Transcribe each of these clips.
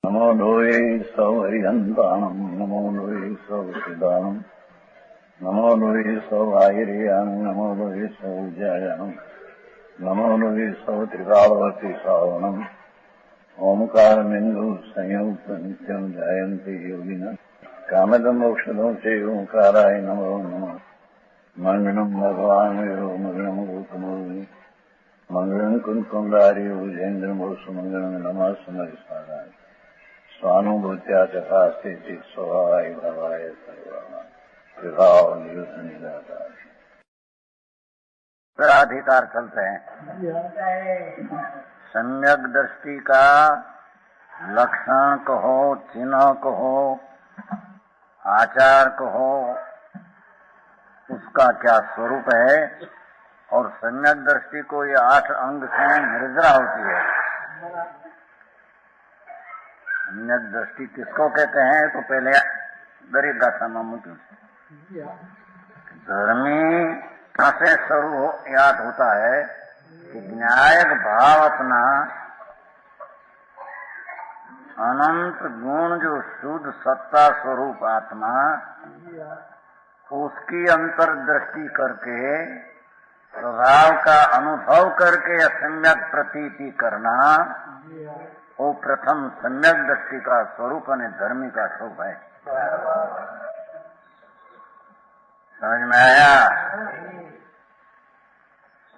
नमो लोये सौहरिहन्ताणम् नमो लोये सौसिदानम् नमो लोये सौभागिर्याम् नमो लोये सौजायाम् नमो लोये सौत्रिकालवती सावनम् ओंकारमिन्दु संयुक्त नित्यम् जायन्ति योगिनः कामदमोक्षदं चैव ओंकाराय नमो नमः मङ्गलम् भगवान् वीरो मङ्गलम् गौतमोऽग्नि मङ्गलम् कुन्कुण्डारि भुजेन्द्रमोसुमङ्गलम् नमः समरिसाराय स्वानुभूत्या चकास्ते स्वभावाय भवाय सर्वाणां प्रभाव निदाता अधिकार चलते हैं। सम्यक दृष्टि का लक्षण कहो, चिन्ह कहो, आचार कहो, उसका क्या स्वरूप है और सम्यक दृष्टि को ये 8 अंग से निर्जरा होती है। सम्यक दृष्टि किसको कहते हैं तो पहले गरीब गाथा मामूती धर्मी से शुरू याद होता है कि न्यायिक भाव अपना अनंत गुण जो शुद्ध सत्ता स्वरूप आत्मा उसकी अंतर्दृष्टि करके स्वभाव का अनुभव करके सम्यक प्रतीति करना वो प्रथम सम्यक दृष्टि का स्वरूप और धर्मी का स्वरूप है। समझ में आया?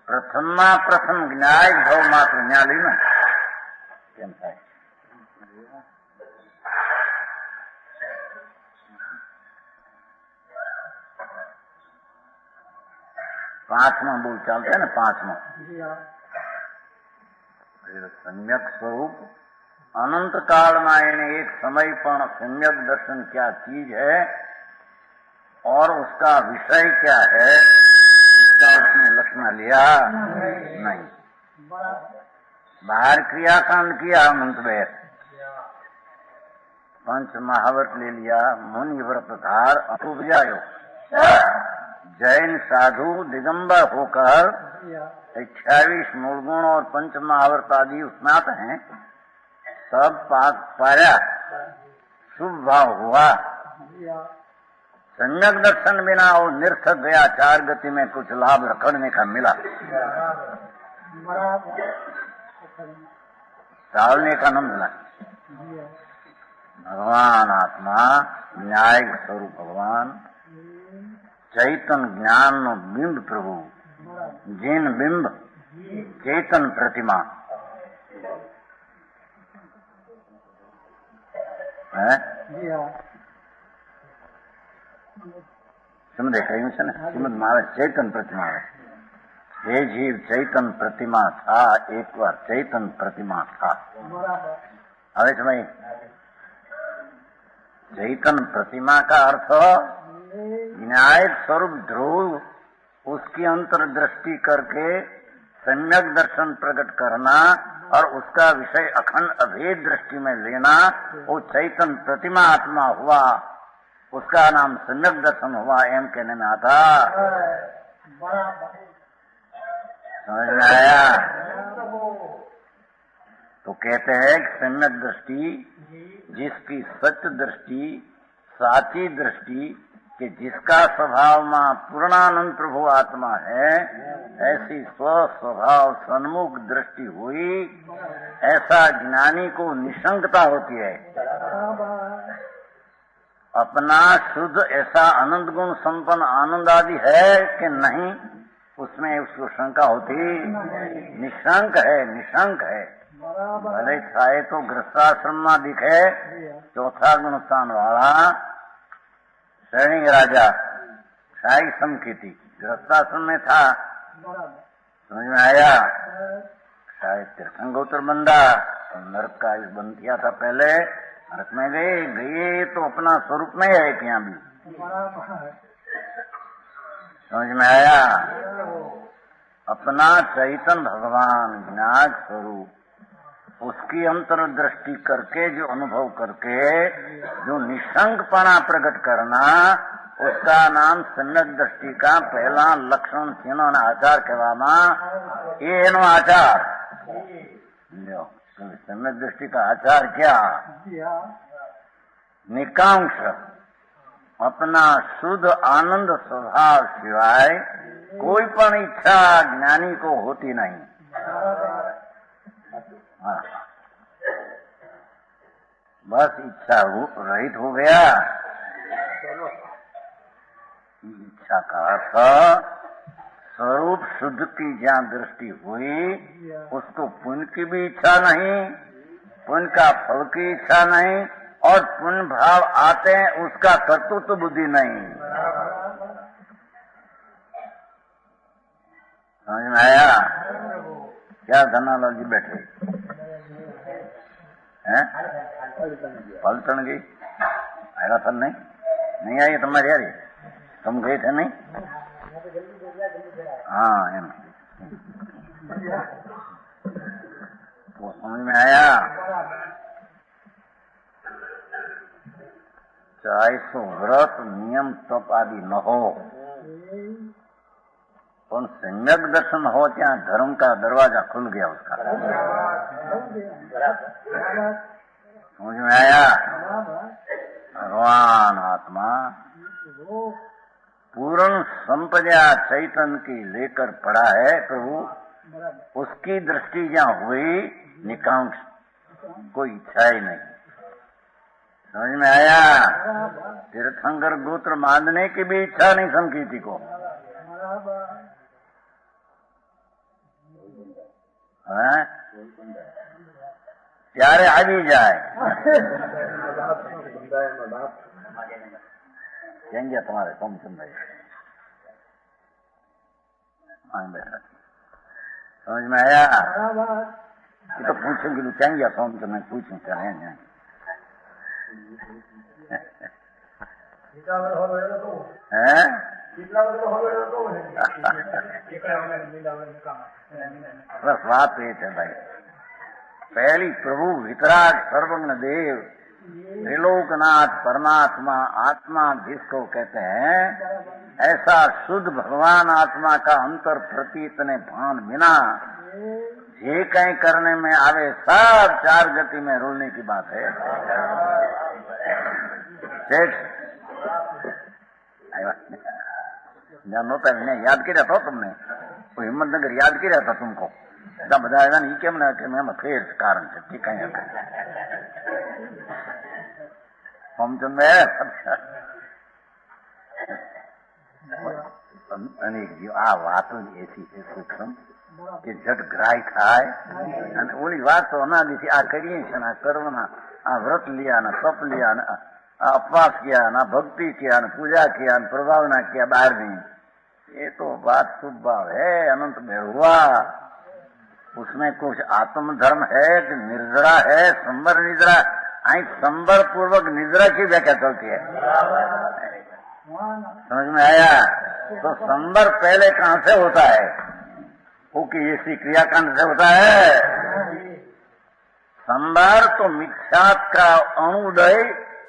प्रथम न्यायिक भाव मात्र न्याली में केम થાય? પાંચમો બોલ ચાલશે ને? પાંચમો सम्यक स्वरूप अनंत काल में यानी एक समय पर सम्यक दर्शन क्या चीज है और उसका विषय क्या है इसका उसने लक्षण लिया नहीं। बाहर क्रियाकांड किया मंत्र पंच महाव्रत ले लिया, मुनि व्रत धार उपजायो, जैन साधु दिगंबर होकर 28 मूल गुण और पंच महाव्रत आदि उसमें आते हैं, सब पाक पाया, शुभ भाव हुआ। सम्यक दर्शन बिना वो निरर्थक गया, 4 गति में कुछ लाभ रखने का मिला, टालने का न मिला। भगवान आत्मा न्यायिक स्वरूप भगवान चैतन ज्ञान बिंब प्रभु जिन बिंब चेतन प्रतिमा है समझे कहीं से ना श्रीमद महाराज चैतन प्रतिमा है। हे जीव चैतन प्रतिमा था, एक बार चैतन प्रतिमा था। अरे समय चैतन प्रतिमा का अर्थ न्यायिक स्वरूप ध्रुव उसकी अंतर्दृष्टि करके सम्यक दर्शन प्रकट करना और उसका विषय अखंड अभेद दृष्टि में लेना, वो चैतन प्रतिमा आत्मा हुआ, उसका नाम सम्यक दर्शन हुआ। एम कहने में आता समझ में आया? तो कहते हैं कि सम्यक दृष्टि जिसकी सत्य दृष्टि साची दृष्टि कि जिसका स्वभाव में पूर्णानंद प्रभु आत्मा है, ऐसी स्वभाव सन्मुख दृष्टि हुई, ऐसा ज्ञानी को निशंकता होती है। अपना शुद्ध ऐसा अनंत गुण संपन्न आनंद आदि है कि नहीं, उसमें उसको शंका होती निशंक है, निशंक है। भले चाहे तो गृहस्थाश्रम में दिखे, चौथा गुण स्थान वाला श्रेणी राजा शाही समकीति गृहस्थाश्रम में था, समझ में आया? शायद तीर्थंगोत्र बंदा नरक का बंद किया था पहले, नरक में गए तो अपना स्वरूप में है कि यहाँ भी समझ में आया? अपना चैतन भगवान ज्ञान स्वरूप उसकी अंतर्दृष्टि करके जो अनुभव करके जो निशंकपना प्रकट करना, उसका नाम सम्यक दृष्टि का पहला लक्षण चिन्ह आचार कहवामा। एनो आचार लो, तो सम्यक दृष्टि का आचार क्या? निकांक्ष, अपना शुद्ध आनंद स्वभाव सिवाय कोई पण इच्छा ज्ञानी को होती नहीं। बस इच्छा रहित हो गया। इच्छा का अर्थ स्वरूप शुद्ध की जहाँ दृष्टि हुई, उसको पुण्य की भी इच्छा नहीं, पुण्य का फल की इच्छा नहीं, और पुण्य भाव आते हैं उसका कर्तृत्व बुद्धि नहीं। समझ में आया? क्या धनालाल जी बैठे हैं? पलटन गई आया था? नहीं आई तुम्हारी यारी? तुम गए थे नहीं? हाँ, तो समझ में आया? चाहे सो व्रत नियम तप आदि न हो, पर सम्यक दर्शन हो, क्या धर्म का दरवाजा खुल गया उसका। समझ में आया? भगवान आत्मा पूर्ण संपदा चैतन्य की लेकर पड़ा है प्रभु, उसकी दृष्टि जहाँ हुई निकांक्ष, कोई इच्छा ही नहीं। समझ में आया? तीर्थंकर गोत्र बांधने की भी इच्छा नहीं संकीर्ति को। प्यारे आ भी जाए क्या तुम्हारे सोमचंद भाई बैठा। समझ में आया? ये तो पूछेंगे क्या सोमचंद में पूछें चले हैं। बस बात ये है भाई, पहली प्रभु वितराग सर्वज्ञ देव त्रिलोकनाथ परमात्मा आत्मा जिसको कहते हैं, ऐसा शुद्ध भगवान आत्मा का अंतर प्रतीत ने भान बिना ये कहीं करने में आवे, सब चार गति में रुलने की बात है। जानो तो याद किया था तुमने, वो हिम्मतनगर याद किया था तुमको, जब बताएगा नहीं केम ना कि मैं फिर कारण से ठीक है हम चुन अनेक जीव आ वातो ऐसी है सूक्ष्म કે જટ ગ્રાહી થાય અને ઓલી વાતો અનાદિથી આ કરીએ છે ને, આ કરવાના, આ વ્રત लिया ને તપ लिया ને अपवास किया ना भक्ति किया ना पूजा किया ना प्रभावना किया बाहर नहीं, ये तो बात शुभ भाव है, अनंत में हुआ। उसमें कुछ आत्म धर्म है कि निर्जरा है, संबर निद्रा, आई संबर पूर्वक निद्रा की व्याख्या चलती है। समझ में आया? तो संबर पहले कहां से होता है? वो कि ऐसी क्रियाकांड से होता है। संबर तो मिथ्यात्व का अनुदय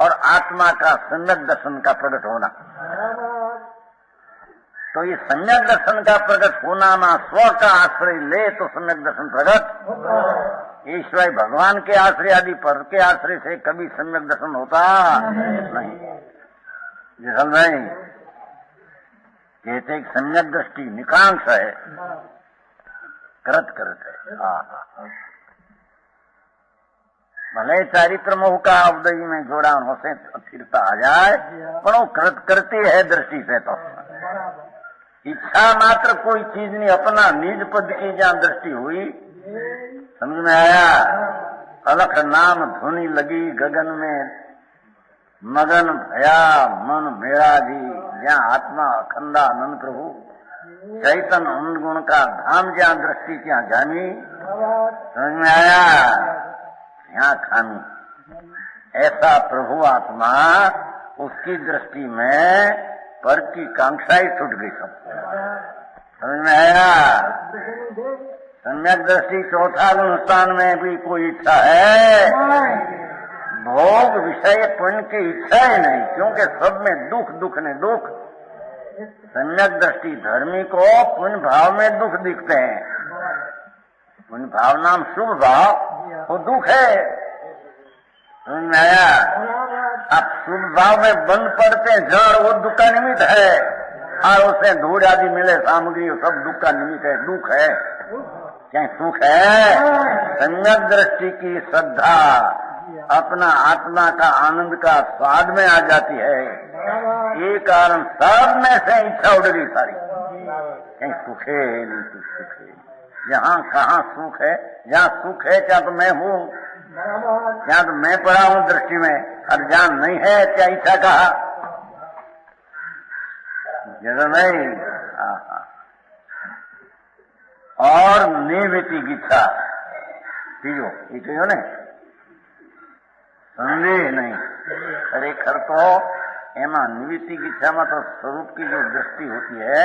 और आत्मा का सम्यक दर्शन का प्रकट होना। तो ये सम्यक दर्शन का प्रकट होना ना स्व का आश्रय ले तो सम्यक दर्शन प्रकट, ईश्वर भगवान के आश्रय आदि पर के आश्रय से कभी सम्यक दर्शन होता नहीं। जैसा नहीं कहते सम्यक दृष्टि निकांक्ष है, करत है। भले चारित्र मोह का अवदयी में जोड़ा से स्थिरता आ जाए, पर वो कृत करती है दृष्टि से। तो इच्छा मात्र कोई चीज नहीं, अपना निज पद की जहाँ दृष्टि हुई। समझ में आया? अलख नाम धुनी लगी गगन में, मगन भया मन मेरा जी, जहाँ आत्मा अखंडानंद प्रभु चैतन्य अनुगुण का धाम जहाँ दृष्टि ત્યાં जानी। समझ में आया? यहाँ खानी ऐसा प्रभु आत्मा, उसकी दृष्टि में पर की कांक्षा ही छूट गई सब। समझ में आया? सम्यक दृष्टि चौथा गुणस्थान में भी कोई इच्छा है? भोग विषय पुण्य की इच्छा ही नहीं, क्योंकि सब में दुख, दुख ने दुख। सम्यक दृष्टि धर्मी को पुण्य भाव में दुख दिखते हैं, उन भावना में शुभ भाव वो दुख है। समझ में आया? अब शुभ भाव में बंद पड़ते जड़, वो दुख का निमित्त है, और उसे धूल आदि मिले सामग्री, सब दुख का निमित्त है, दुख है, क्या सुख है? सम्यक दृष्टि की श्रद्धा अपना आत्मा का आनंद का स्वाद में आ जाती है। ये कारण सब में से इच्छा उड़ गई सारी, कहीं सुख है नहीं तो सुख है। जहाँ कहाँ सुख है, जहाँ सुख है क्या तो मैं हूँ, जहाँ तो मैं पड़ा हूँ दृष्टि में, और जहाँ नहीं है क्या इच्छा कहा, जगह नहीं। और निवृत्ति की इच्छा पीओ, ये कहो ने संदेह नहीं, खरेखर तो एमा निवृत्ति की इच्छा में तो स्वरूप की जो दृष्टि होती है,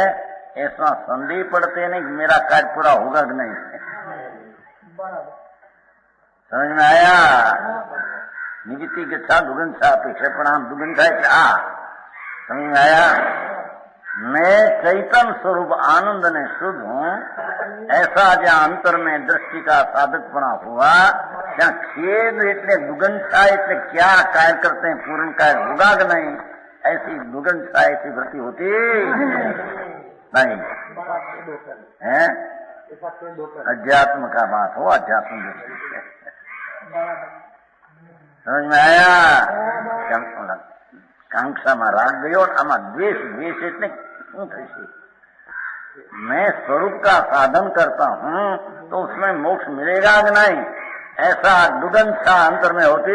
ऐसा संदेह पड़ते नहीं कि मेरा कार्य पूरा होगा कि नहीं। समझ में आया? निवृत्ति की इच्छा दुगंसा अपेक्षा प्रणाम दुगंसा क्या समझ में आया? मैं चैतन्य स्वरूप आनंद ने शुद्ध हूँ, ऐसा जहाँ अंतर में दृष्टि का साधकपना हुआ, जहाँ खेद इतने दुगंसा इतने क्या कार्य करते हैं पूर्ण कार्य होगा कि नहीं, ऐसी दुगंसा ऐसी वृत्ति होती नहीं है। अध्यात्म का बात हो, अध्यात्म दृष्टि। समझ में आया? कांक्षा में राग गयो और आमा द्वेष, द्वेष इतने क्यों थी? मैं स्वरूप का साधन करता हूँ तो उसमें मोक्ष मिलेगा कि नहीं, ऐसा दुगंसा अंतर में होती।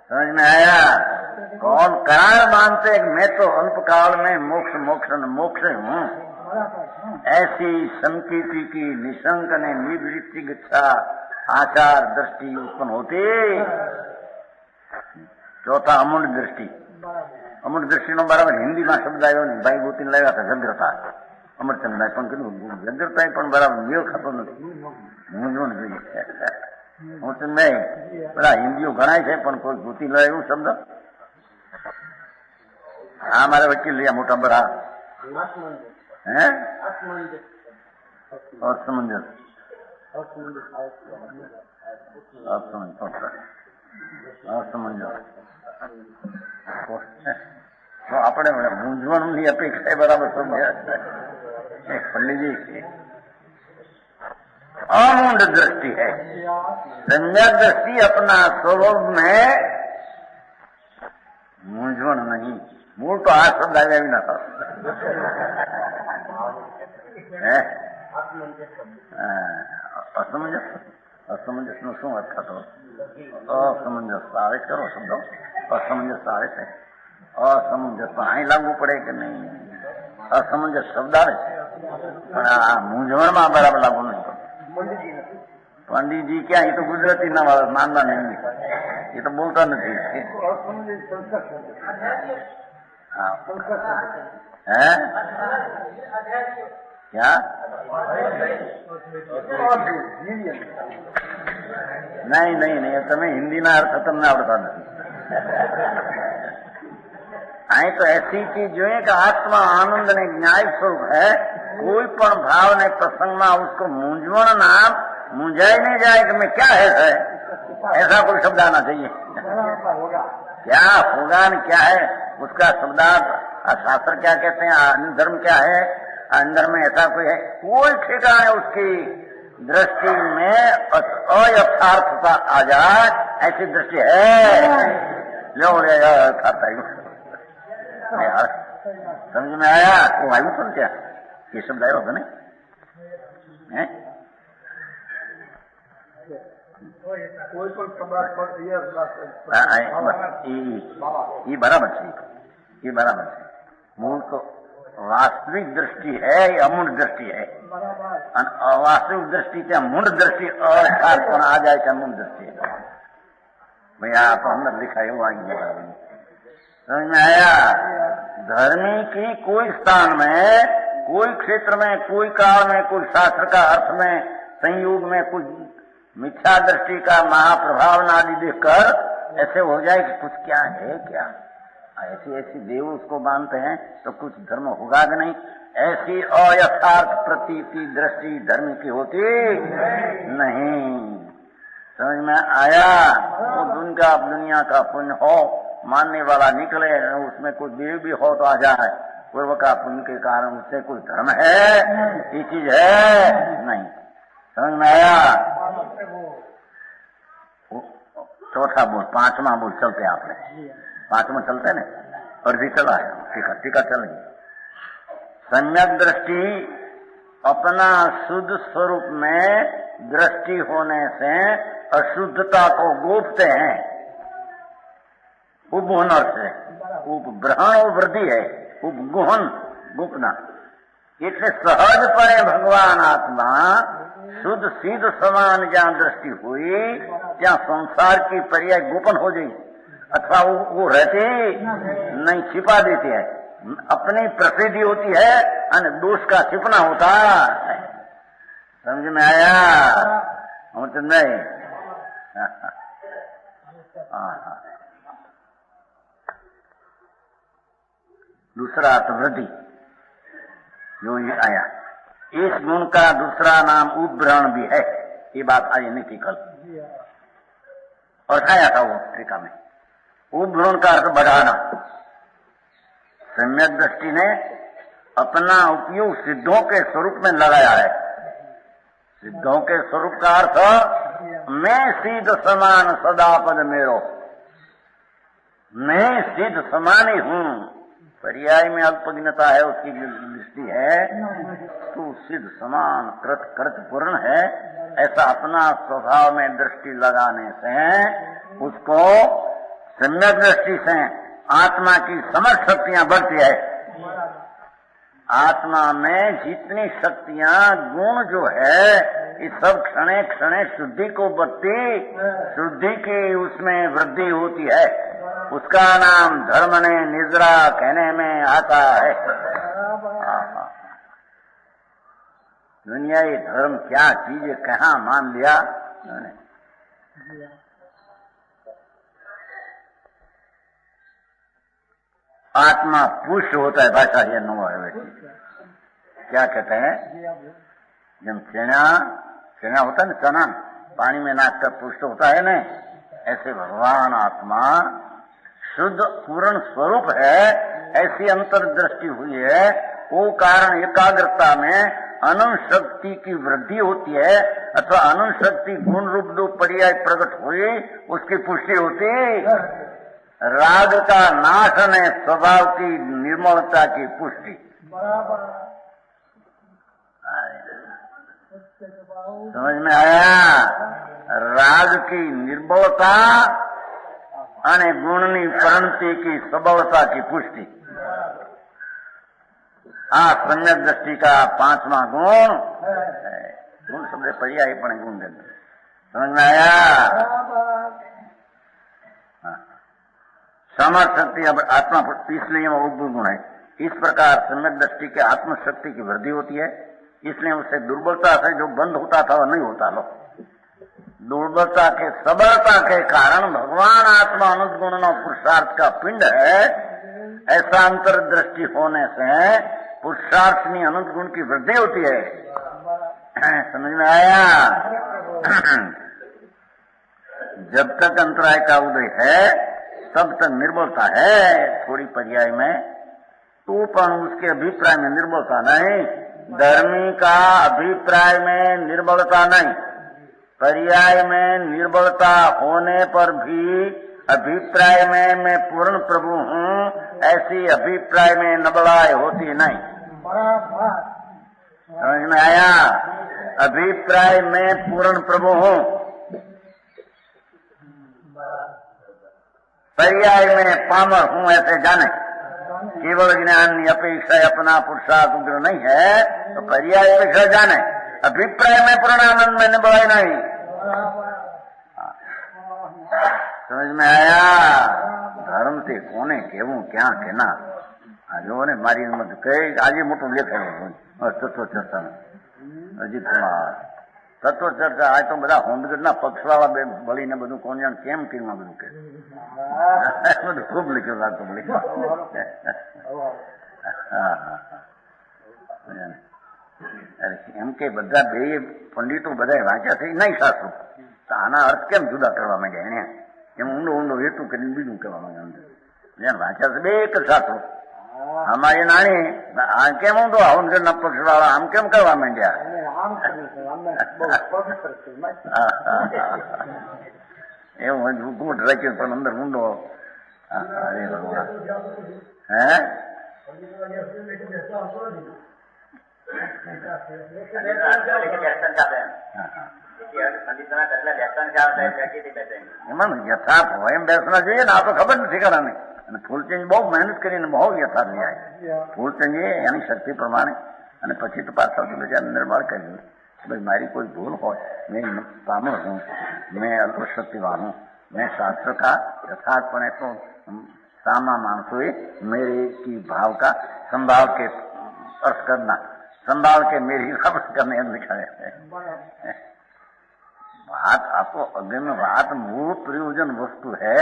समझ में आया? कौन कारण मानते मैं तो अल्पकाल में मोक्ष हूँ, ऐसी संकीर्ति की निशंक ने निवृत्ति इच्छा आचार दृष्टि उत्पन्न होती। चौथा अमूढ़ दृष्टि। अमूढ़ दृष्टि नो बराबर हिंदी में शब्द आयो नहीं, भाई गोती लगा था व्यग्रता, अमरचंद व्यग्रता पण बराबर मेल खातो नहीं, मूंझवण જોઈએ। હું તો નહીં પેલા હિન્દીઓ ગણાય છે પણ કોઈ ગોતી લે એવું શબ્દ આ મારા વકીલ લે મોટા બરા હે असमंजस તો આપણે મૂંઝવણની અપેક્ષા બરાબર સમજ્યા પંડિતજી अमूढ़ दृष्टि है। सम्यक दृष्टि अपना स्वरूप में मूंझवण नहीं, मूल तो आ शब्द आया भी ना था। असमंजस, असमंजस नो शू अर्थ थो? असमंजस आवेश करो शब्दो, असमंजस आवेश है। असमंजस અહીં લાગુ પડે કે નહીં? असमंजस शब्द આવે છે પણ આ મૂંઝવણમાં બરાબર લાગુ નહીં પડે। पंडित जी क्या, ये तो गुजराती ना मानना नहीं, ये तो बोलता नहीं है। क्या नहीं नहीं नहीं तमें हिंदी ना अर्थ तमने आवड़ता नहीं। आई तो ऐसी चीज जो है कि आत्मा आनंद ने न्याय स्वरूप है, कोई पण भाव ने प्रसंग में उसको मूंझवण नाम मूंझाई नहीं जाए कि मैं क्या है, ऐसा कोई शब्द आना चाहिए। क्या होगा न क्या है उसका शब्दार्थ, शास्त्र क्या कहते हैं, धर्म क्या है, अंदर में ऐसा कोई है, कोई ठिकाने उसकी दृष्टि में अयथार्थता आ जाए, ऐसी दृष्टि है। लो समझ में आया? वो आयु सुन क्या ये शब्द आया होगा नहीं? ये बराबर है, ये बराबर है। मूल तो वास्तविक दृष्टि है, ये अमूढ़ दृष्टि है। अवास्तविक दृष्टि से मूढ़ दृष्टि अर्थार्पण आ जाए क्या मूढ़ दृष्टि है। भाई आप अंदर लिखा है वो आएंगे। समझ में आया? धर्मी की कोई स्थान में, कोई क्षेत्र में, कोई काल में, कोई शास्त्र का अर्थ में, संयोग में कुछ मिथ्या दृष्टि का महाप्रभाव आदि देखकर ऐसे हो जाए कि कुछ क्या है क्या, ऐसी ऐसी देव उसको मानते हैं तो कुछ धर्म होगा कि नहीं। ऐसी अयथार्थ प्रतीति दृष्टि धर्म की होती नहीं। समझ में आया। वो दुनिया का पुण्य हो, मानने वाला निकले, उसमें कोई देव भी हो तो आ जाए, पूर्व का पुण्य के कारण उससे कोई धर्म है, ये चीज है नहीं। समझ में आया। चौथा बोल, पांचवा बोल चलते आपने, पांचवा चलते ना, और भी चला है, टीका चल गई। सम्यक दृष्टि अपना शुद्ध स्वरूप में दृष्टि होने से अशुद्धता को गोपते हैं। उपगुहन से उपग्रहण वृद्धि है, उपगुहन गुपना। इसलिए सहज परे भगवान आत्मा शुद्ध सीध समान जहाँ दृष्टि हुई, जहाँ संसार की पर्याय गोपन हो गई, अथवा वो रहती नहीं, छिपा देती है, अपनी प्रसिद्धि होती है और दोष का छिपना होता है। समझ में आया। हम तो नहीं। दूसरा अर्थ वृद्धि जो ये आया, इस गुण का दूसरा नाम उपग्रहण भी है। ये बात आई नहीं थी कल, और आया था वो टीका में। उपग्रहण का अर्थ बढ़ाना। सम्यक दृष्टि ने अपना उपयोग सिद्धों के स्वरूप में लगाया है। सिद्धों के स्वरूप का अर्थ मैं सिद्ध समान सदा पद मेरो, मैं सिद्ध समान ही हूं। पर्याय में अल्पज्ञता है, उसकी दृष्टि है, तू सिद्ध समान कृत कृत पूर्ण है, ऐसा अपना स्वभाव में दृष्टि लगाने से उसको सम्यक दृष्टि से आत्मा की समस्त शक्तियां बढ़ती है। आत्मा में जितनी शक्तियां गुण जो है, ये सब क्षणे क्षणे शुद्धि को बढ़ती, शुद्धि की उसमें वृद्धि होती है। उसका नाम धर्म ने निद्रा कहने में आता है। दुनिया ये धर्म क्या चीज है, कहाँ मान लिया। आत्मा पुष्ट होता है, भाषा ये नो है। क्या कहते हैं, जब चना होता है ना, चना पानी में नाक कर पुष्ट होता है ना, ऐसे भगवान आत्मा शुद्ध पूर्ण स्वरूप है। ऐसी अंतर्दृष्टि हुई है, वो कारण एकाग्रता में अनंत शक्ति की वृद्धि होती है, अथवा अनंत शक्ति गुण रूप दो पर्याय प्रकट हुई, उसकी पुष्टि होती। राग का नाश ने स्वभाव की निर्मलता की पुष्टि। समझ में आया। राग की निर्बलता અને ગુણની પ્રાંતિ की सबलता की पुष्टि। हाँ, सम्यक दृष्टि का पांचवा गुण है। गुण शब्द पर्याय पण गुण दे, समझ में आया। समर्थ शक्ति अब आत्मा, इसलिए वो गुण है। इस प्रकार सम्यक दृष्टि के आत्मशक्ति की वृद्धि होती है, इसलिए उससे दुर्बलता से जो बंद होता था वह नहीं होता। लो, दुर्बलता के सबलता के कारण भगवान आत्मा अनुत गुण पुरुषार्थ का पिंड है। ऐसा अंतर्दृष्टि होने से पुरुषार्थनी अनंत गुण की वृद्धि होती है। समझ में आया। जब तक अंतराय का उदय है तब तक निर्बलता है। थोड़ी पर्याय में तो पर उसके अभिप्राय में निर्बलता नहीं, धर्मी का अभिप्राय में निर्बलता नहीं, पर्याय में निर्बलता होने पर भी अभिप्राय में मैं पूर्ण प्रभु हूँ, ऐसी अभिप्राय में नबलाय होती नहीं। समझ में आया। अभिप्राय में पूर्ण प्रभु हूँ, पर्याय में पामर हूँ ऐसे जाने। केवल ज्ञान अपेक्षा अपना पुरुषार्थ उग्र नहीं है तो पर्याय अपेक्षा जाने, अभिप्राय में पूर्णानंद में निबलाय नहीं। समझ में आया। धर्म से कोने केवू क्या कहना जो ने मारी मत कहे आज मोटू लेख है अजीत कुमार તત્વ ચર્ચા આ તો બધા હોમગઢના પક્ષવાળા બે ભળીને બધું કોણ જાણ કેમ કેમાં બધું કે બધું ખૂબ લખ્યું લાગતું ભળી. એમ કે બધા બે પંડિતો બધા વાંચ્યા થઈ નહીં શાસ્ત્રો, તો આના અર્થ કેમ જુદા કરવા માંડ્યા એને? એમ ઊંડો ઊંડો હેતુ કરીને બીજું કહેવા માંડ્યા. વાંચ્યા છે બે એક જ શાસ્ત્રો. અમારી નાની આ કેમ ઊંડો હોમગઢના પક્ષવાળા આમ કેમ કરવા માંડ્યા? એવું ગુટ રાખ્યું પણ અંદર ઊંડો. અરે ભગવાન હે એમાં યથાર્થ હોય એમ બેસવા જોઈએ ને. આ તો ખબર નથી કરવાની. અને ફૂલચંદ બહુ મહેનત કરીને બહુ યથાર્થ ન્યાય ફૂલચંદે એની શક્તિ પ્રમાણે અને પછી તો પાછળ બીજા નિર્માણ કર્યું. ભાઈ મારી કોઈ ભૂલ હોય, मैं पामर हूँ, मैं अल्पशक्तिवान हूँ, मैं शास्त्र का यथार्थपणे तो सामा मानसों मेरे की भाव का संभाव के अर्थ करना, संभाव के मेरी खबर करने लिखा है. बात आपको अग्नि में बात मूल प्रयोजन वस्तु है.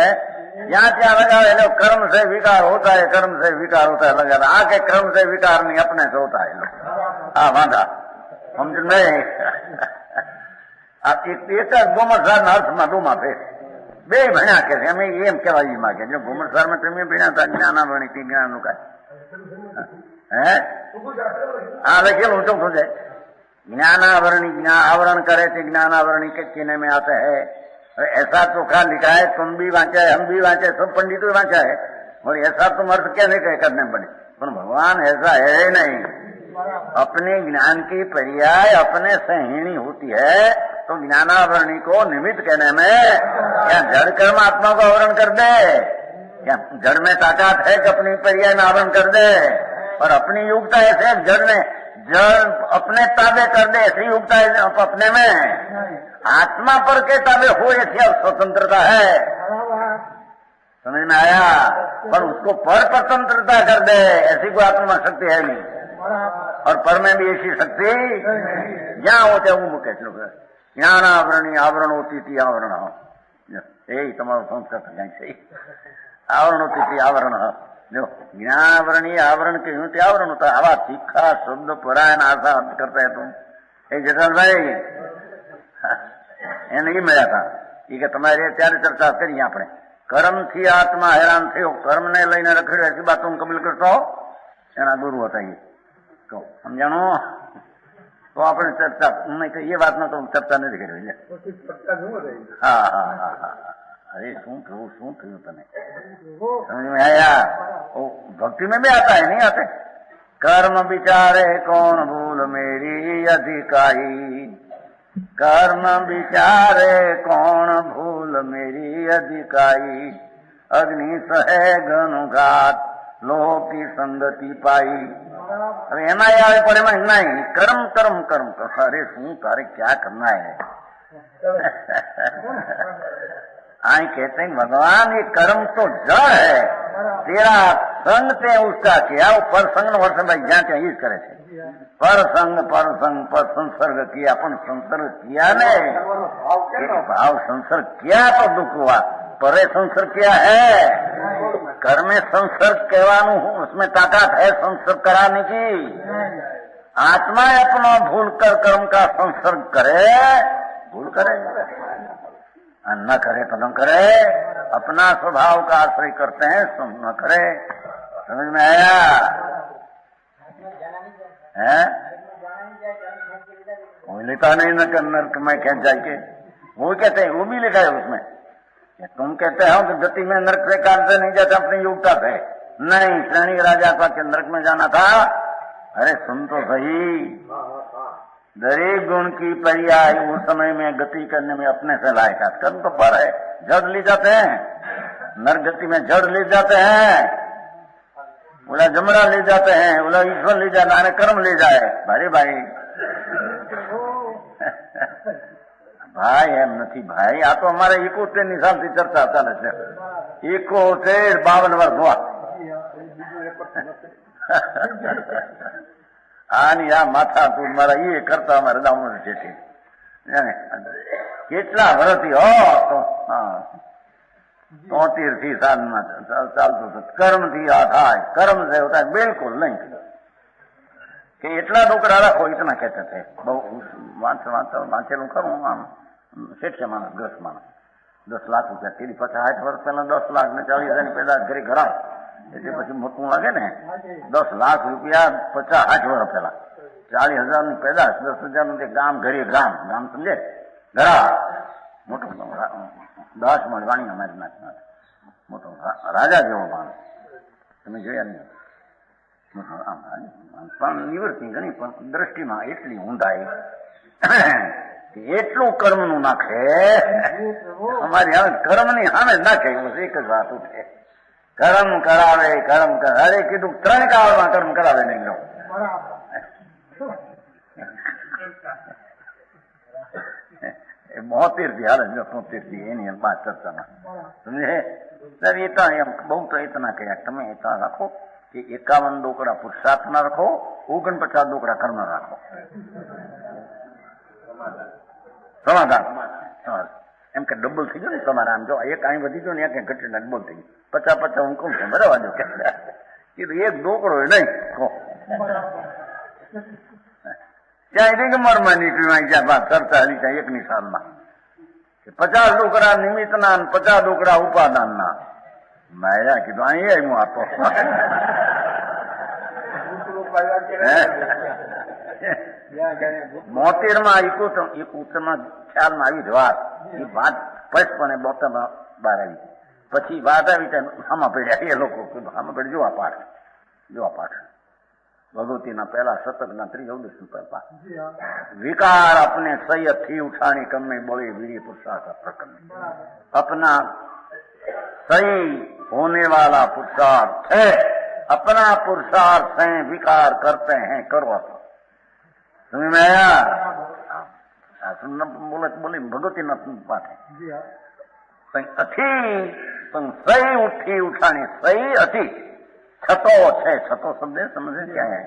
यहाँ क्या लगा है लोग कर्म से विकार होता है, कर्म से विकार होता है लगा आके कर्म से विकार नहीं अपने से होता है लोग. हाँ वादा समझ नहीं. एक गोमरसार अर्थમાં દુમાં ફેર બે ભણ્યા કે છે અમે એમ કહેવાય માગે જો ગોમરસારમાં તમે ભણ્યા હતા જ્ઞાનાવરણી થી જ્ઞાનનું કાંઈ હે हाँ लखेલું तो हो जाए. ज्ञानावरणी आवरण करे थे ज्ञानावरणी के चीने में आता है. ऐसा चोखा लिखा है, तुम भी वांचा है, हम भी वांचा है, सब पंडितों वांचा है. और ऐसा तुम अर्थ कैसे कह करने पड़े? पर भगवान ऐसा है ही नहीं. अपने ज्ञान की पर्याय अपने से हीणी होती है. तो ज्ञानावरणी को निमित्त कहने में क्या जड़ कर्म आत्मा को आवरण कर दे? क्या जड़ में ताकत है कि अपनी पर्याय में आवरण कर दे? और अपनी योग्यता ऐसे जड़ में जड़ अपने ताबे कर दे, ऐसी योग्यता अपने में आत्मा पर के ताबे हो ऐसी स्वतंत्रता है. समझ में आया? पर उसको पर स्वतंत्रता कर दे ऐसी कोई आत्मा शक्ति है नहीं. और पर में भी ऐसी शक्ति जहाँ होते वो मुख्य श्लोक ज्ञानावरणी आवरण होती थी आवरण यही तुम्हारा संस्कृत सही आवरण होती थी आवरण. जो ज्ञानावरणी आवरण के यूं आवरण होता है. आवा तीखा शब्द परायण आशा अर्थ करते हैं तुम एक जटल भाई એને એ મળ્યા હતા એ કે તમારે ત્યારે ચર્ચા કરી આપણે કર્મ થી આત્મા હેરાન થયો, કર્મ ને લઈને રખડ્યો એસી બાત तुम कबूल करता हो એના ગુરુ હતા એ તો સમજાણો. તો આપણે ચર્ચા ये बात में तो चर्चा नहीं કરી. हाँ हाँ हाँ हाँ अरे શું થયું તને समझ में आया? वो भक्ति में भी आता है नहीं आते? कर्म विचारे कौन भूल मेरी अधिकाई, कर्म विचारे कौन भूल मेरी अधिकाई, अग्नि सहे घनुघात लोह की संगति पाई. अरे एमा आवे पर एमा नहीं कर्म कर्म कर्म कर. अरे શું તારે क्या करना है? आई कहते हैं भगवान ये कर्म तो जड़ है, तेरा संग ते उसका किया वो पर संग वर्ष भाई ज्ञान चाहिए करे थे. पर संग पर संसर्ग किया अपन संसर्ग किया ने भाव संसर्ग किया तो दुख हुआ. परे संसर्ग किया है कर्म में संसर्ग कहवानु उसमें ताकत है संसर्ग कराने की. आत्मा अपना भूल कर कर्म का संसर्ग करे, भूल करे न करे तो न करे, अपना स्वभाव का आश्रय करते हैं न करे. समझ में आया? है वो लिखा नहीं नरक में खेच जाए के वो कहते हैं वो भी लिखा है उसमें. तुम कहते हो कि गति में नरक से काल से नहीं जाता अपनी योग्यता से नहीं. श्रेणी राजा का के नरक में जाना था. अरे सुन तो सही, दरेक गुण की पर्याय उस समय में गति करने में अपने से लायकात कर्म तो पर है. जड़ ले जाते हैं नर गति में, जड़ ले जाते हैं, बोला जमरा ले जाते हैं, बोला ईश्वर ले जाना है, कर्म ले जाए. भाई भाई भाई એમ નથી ભાઈ. આ તો અમારે 71 સાલથી ચર્ચા ચાલે છે. 52 વર્ષ આની આ માથા તું મારા એ કરતા અમારે દામણ છે. કેટલા વર્ષથી હો તો 73 સાલમાં ચાલતું હતું. કર્મથી આ થાય, કર્મ से होता है, बिल्कुल नहीं કે એટલા ડોકરા રાખો ઇતના કહેતા थे. બહુ વાંચેલું ખરું આમ શેઠ છે માણસ, 10 માણસ 10 લાખ રૂપિયા તેની 50-60 વર્ષ પહેલા 10 લાખ ને 40,000 પેદા ઘરે ઘરા એટલે પછી મોટું લાગે ને. 10 લાખ રૂપિયા 50-60 વર્ષ પહેલા 40,000 ની પેદાશ, 10,000 નું ગામ ઘરે ગામ સમજે ઘરા મોટું દાસ મળવાની અમારી નાચના મોટો રાજા જેવો માણસ તમે જોયા નહીં. પણ નિવૃત્તિ ઘણી પણ દ્રષ્ટિમાં એટલી ઊંધાઈ એટલું કર્મનું નાખે અમારી હવે કર્મની સામે નાખે. એક જ વાત ઉઠે, કર્મ કરાવે કર્મ કરાવે. કીધું 3 કાળમાં કર્મ કરાવે નહીં લો. 72 થી હાલે 73 થી એની બાદ ચર્ચામાં સમજે. એ તો એમ બહુ તો એતના કહ્યા તમે એતના રાખો કે 51 ડોકડા પુરુષાર્થના રાખો, 49 ડોકડા કર્મ રાખો. સમાધાન એમ કે ડબલ થઈ ગયો ને તમારે. આમ જો એક અહીં વધી ગયો ને એક ઘટીને ડબલ થઈ ગયું. 50-50 હું કહું છું બરાબર. જો કીધું એક ડોકડો નહીં કહો ત્યાં દિગમરમાં નીકળ્યું. જ્યાં ચર્ચા હલી ત્યાં એકની સાલમાં 50 ડોકડા નિમિત્તના 50 ડોકડા ઉપાદાનના. મેં કીધું અહીં હું આપો 72માં 71માં ખ્યાલમાં આવી જ વાત. એ વાત સ્પષ્ટપણે 72માં બહાર આવી. પછી વાત આવી ત્યાં આમાં પડ્યા એ લોકો. કીધું આમાં પડી જો આ પાઠ ભગવતીના પહેલા શતકના 13 રૂપિયા. विकार अपने सैयद थी उठानी कम में बड़े वीर पुरुषार्थ प्रकरण. अपना सही होने वाला पुरुषार्थ है, अपना पुरुषार्थ है विकार करते हैं करो. समझ में आया? बोले भगवती न पाठ है अथी सही उठी उठानी सही अथी छतो है. छतो शब्द समझे क्या है?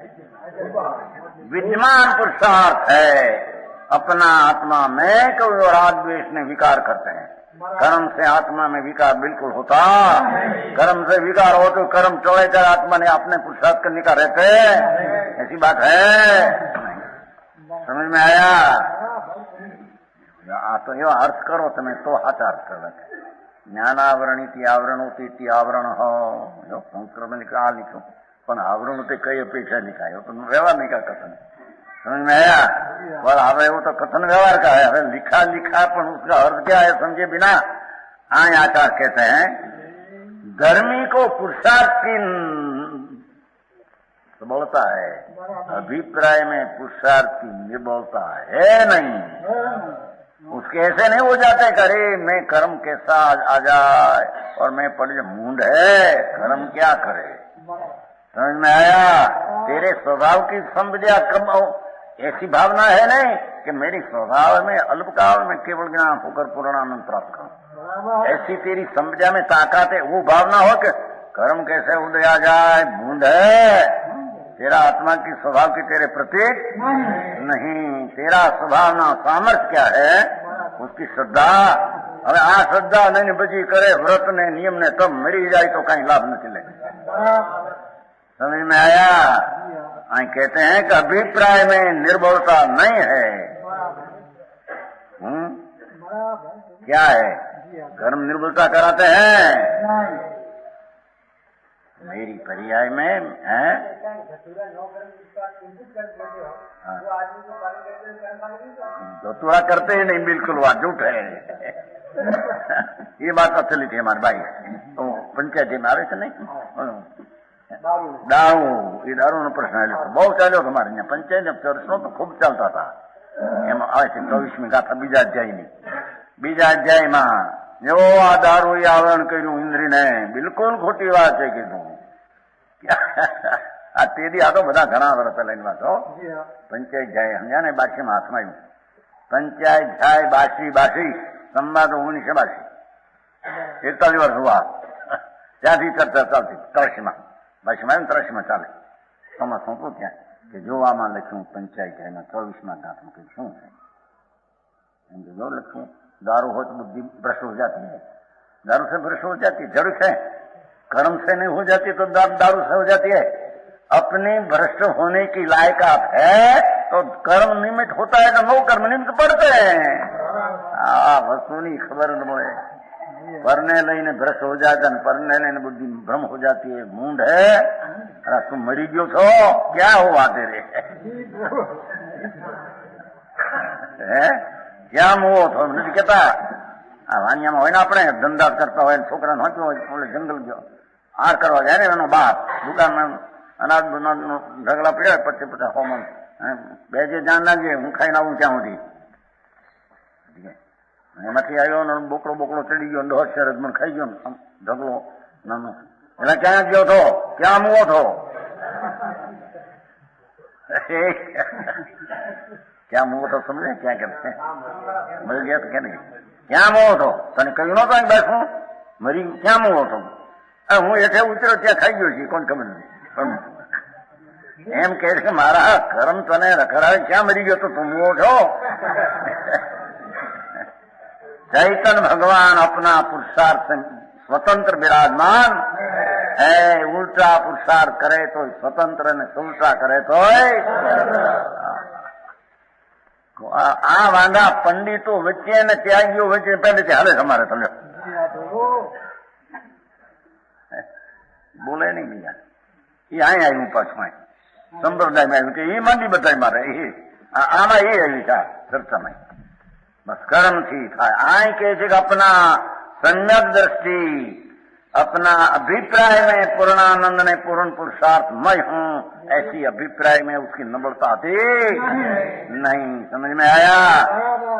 विद्यमान पुरुषार्थ है. अपना आत्मा में कोई और राग-द्वेष ने विकार करते हैं. कर्म से आत्मा में विकार बिल्कुल होता. कर्म से विकार हो तो कर्म चौड़े कर आत्मा ने अपने पुरुषार्थ करने का रहते. ऐसी बात है. समझ में आया? तो यो अर्थ करो तुम्हें तो हाथ अर्थ कर रखे. ज्ञानावरणिति आवरणोति आवरण हो. संस्कृत में लिखा लिखो पण आवरण ते कई अपेक्षा लिखा है तो व्यवहार नहीं का कथन. समझ में आया? पर हमें वो तो कथन व्यवहार का है. हमें लिखा पर उसका अर्थ क्या है समझे बिना आय आचार कहते हैं धर्मी को पुरुषार्थ की सबलता है, अभिप्राय में पुरुषार्थ की निर्बलता है नहीं. उसके ऐसे नहीं हो जाते करे मैं कर्म कैसा आ जाए और मैं पढ़ मूंड है कर्म क्या करे. समझ में आया? तेरे स्वभाव की समझा कम ऐसी भावना है नहीं कि मेरी स्वभाव में अल्पकाल में केवल ज्ञान होकर पूर्णानंद प्राप्त करूं. ऐसी तेरी समझा में ताकत है. वो भावना हो कि कर्म कैसे उदय आ जाए बूंद है. तेरा आत्मा की स्वभाव की तेरे प्रतीक नहीं. तेरा स्वभावना सामर्थ्य क्या है उसकी श्रद्धा. अब आ श्रद्धा नहीं बची करे व्रत ने नियम ने तब मरी जाए तो कहीं लाभ न चले. समझ में आया? कहते हैं कि अभिप्राय में निर्बलता नहीं है. क्या है? कर्म निर्बलता कराते हैं. मेरी पर्याय में है धतुरा करते ही नहीं बिल्कुल वह झूठ है. ये बात चली थी हमारे भाई तो पंचायत में आवे नहीं दारू. ये दारू नो प्रश्न बहुत चाल्यो हमारे यहाँ पंचायत चर्चो तो खूब चलता था. एम आवे 24મી गाथा बीजा अध्याय में जो आ दारू आवरण कर्યું इंद्री ने बिल्कुल खोटी बात है कीधुं. आ तेदी आ तो बधा घणा वर्ष लઈને वातो पंचायत जाए समझा ने बाशी में हाथ में આવ્યું. पंचायत जाए बाशी संवाद 1982 41 वर्ष हुआ ત્યાંથી ચર્ચા ચાલતી 83 માં બાશી માં 83 માં ચાલે. તમે શું ત્યાં કે જોવામાં લખ્યું પંચાયત જાયના 24માં ગાંઠમાં કઈ શું છે जो लिखूं, दारू हो तो बुद्धि भ्रष्ट हो जाती है, दारू से भ्रष्ट हो जाती है, जड़ से, कर्म से नहीं हो जाती तो दारू से हो जाती है। अपने भ्रष्ट होने की लायकात है तो कर्म निमित्त होता है तो नो कर्म निमित्त पड़ते हैं। वस्तु नहीं खबर मोड़े परने लईने भ्रष्ट हो जाता है, परने लईने बुद्धि भ्रम हो जाती है, मूंड है। अरे तुम मरी गयो छो, क्या हुआ तेरे क्या मुओ थो નથી કેતા? આ વાણિયામાં હોય ને આપણે ધંધા કરતા હોય, છોકરા નહોતો હોય, ઓલે જંગલ ગયો આર કરવા જાય ને એનો બાપ દુકાનમાં અનાજ ઢગલા પડ્યા 50-50 હોમન બે જે જાન લાગે હું ખાઈને આવું ત્યાં સુધી એમાંથી આવ્યો ને બોકડો બોકડો ચડી ગયો, 10 શરદ મને ખાઈ ગયો ઢગલો નાનો, એટલે ક્યાં ગયો છો, ક્યાં મુવો છો? क्या मुँह तो समझे क्या कहते हैं? मर गया तो क्या नहीं, क्या मुँह तो तने कहू नो तो बैठू मरी क्या मुँह तो हूँ एठे उतरो त्या खाई गयो छी कोण खबर नहीं एम कहे मारा कर्म तने रखड़ा क्या मरी गयो तो तुम मुँह छो? चैतन्य भगवान अपना पुरुषार्थ स्वतंत्र विराजमान है, उल्टा पुरुषार्थ करे तो स्वतंत्र ने उल्टा करे तो आ वांधा पंडितो वच्चे ने त्यागियो वच्चे पहले से हाले हमारे समझो बोले नहीं भैया ये आए आयु पाछू संप्रदाय में आयु के ये मंडी बताई मारे ये आमा ये आई था चर्चा में बस कर्म थी था आए के अपना सम्यक दृष्टि अपना अभिप्राय में पूर्णानंद ने पूर्ण पुरुषार्थ मैं हूँ ऐसी अभिप्राय में उसकी निबड़ता थी नहीं, समझ में आया?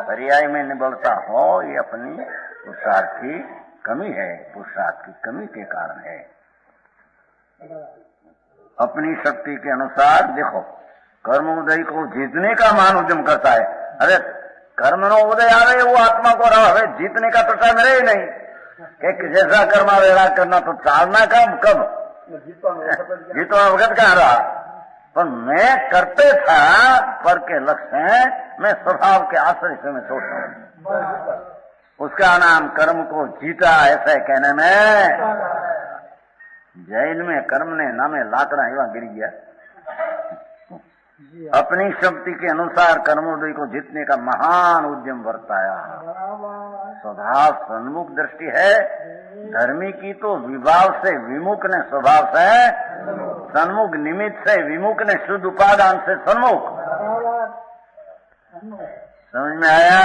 पर्याय में निबड़ता हो ये अपनी पुरुषार्थ की कमी है, पुरुषार्थ की कमी के कारण है। अपनी शक्ति के अनुसार देखो कर्म उदय को जीतने का मान उद्यम करता है। अरे कर्म नो उदय आ रहे वो आत्मा को रहा जीतने का तो टाइम रहे नहीं कि जैसा कर्मा वेड़ा करना तो चालना कब जीतवा वक्त कहाँ रहा, पर मैं करते था पर के लक्ष्य है मैं स्वभाव के आश्रय से मैं सोचता हूँ उसका नाम कर्म को जीता। ऐसा कहने में जैन में कर्म ने नामे लाकड़ा एवं गिर गया, अपनी शक्ति के अनुसार कर्मोदय को जीतने का महान उद्यम बरताया। स्वभाव सन्मुख दृष्टि है, धर्मी की तो विभाव से विमुख ने स्वभाव से सन्मुख, निमित्त से विमुख ने शुद्ध उपादान से सन्मुख। समझ में आया?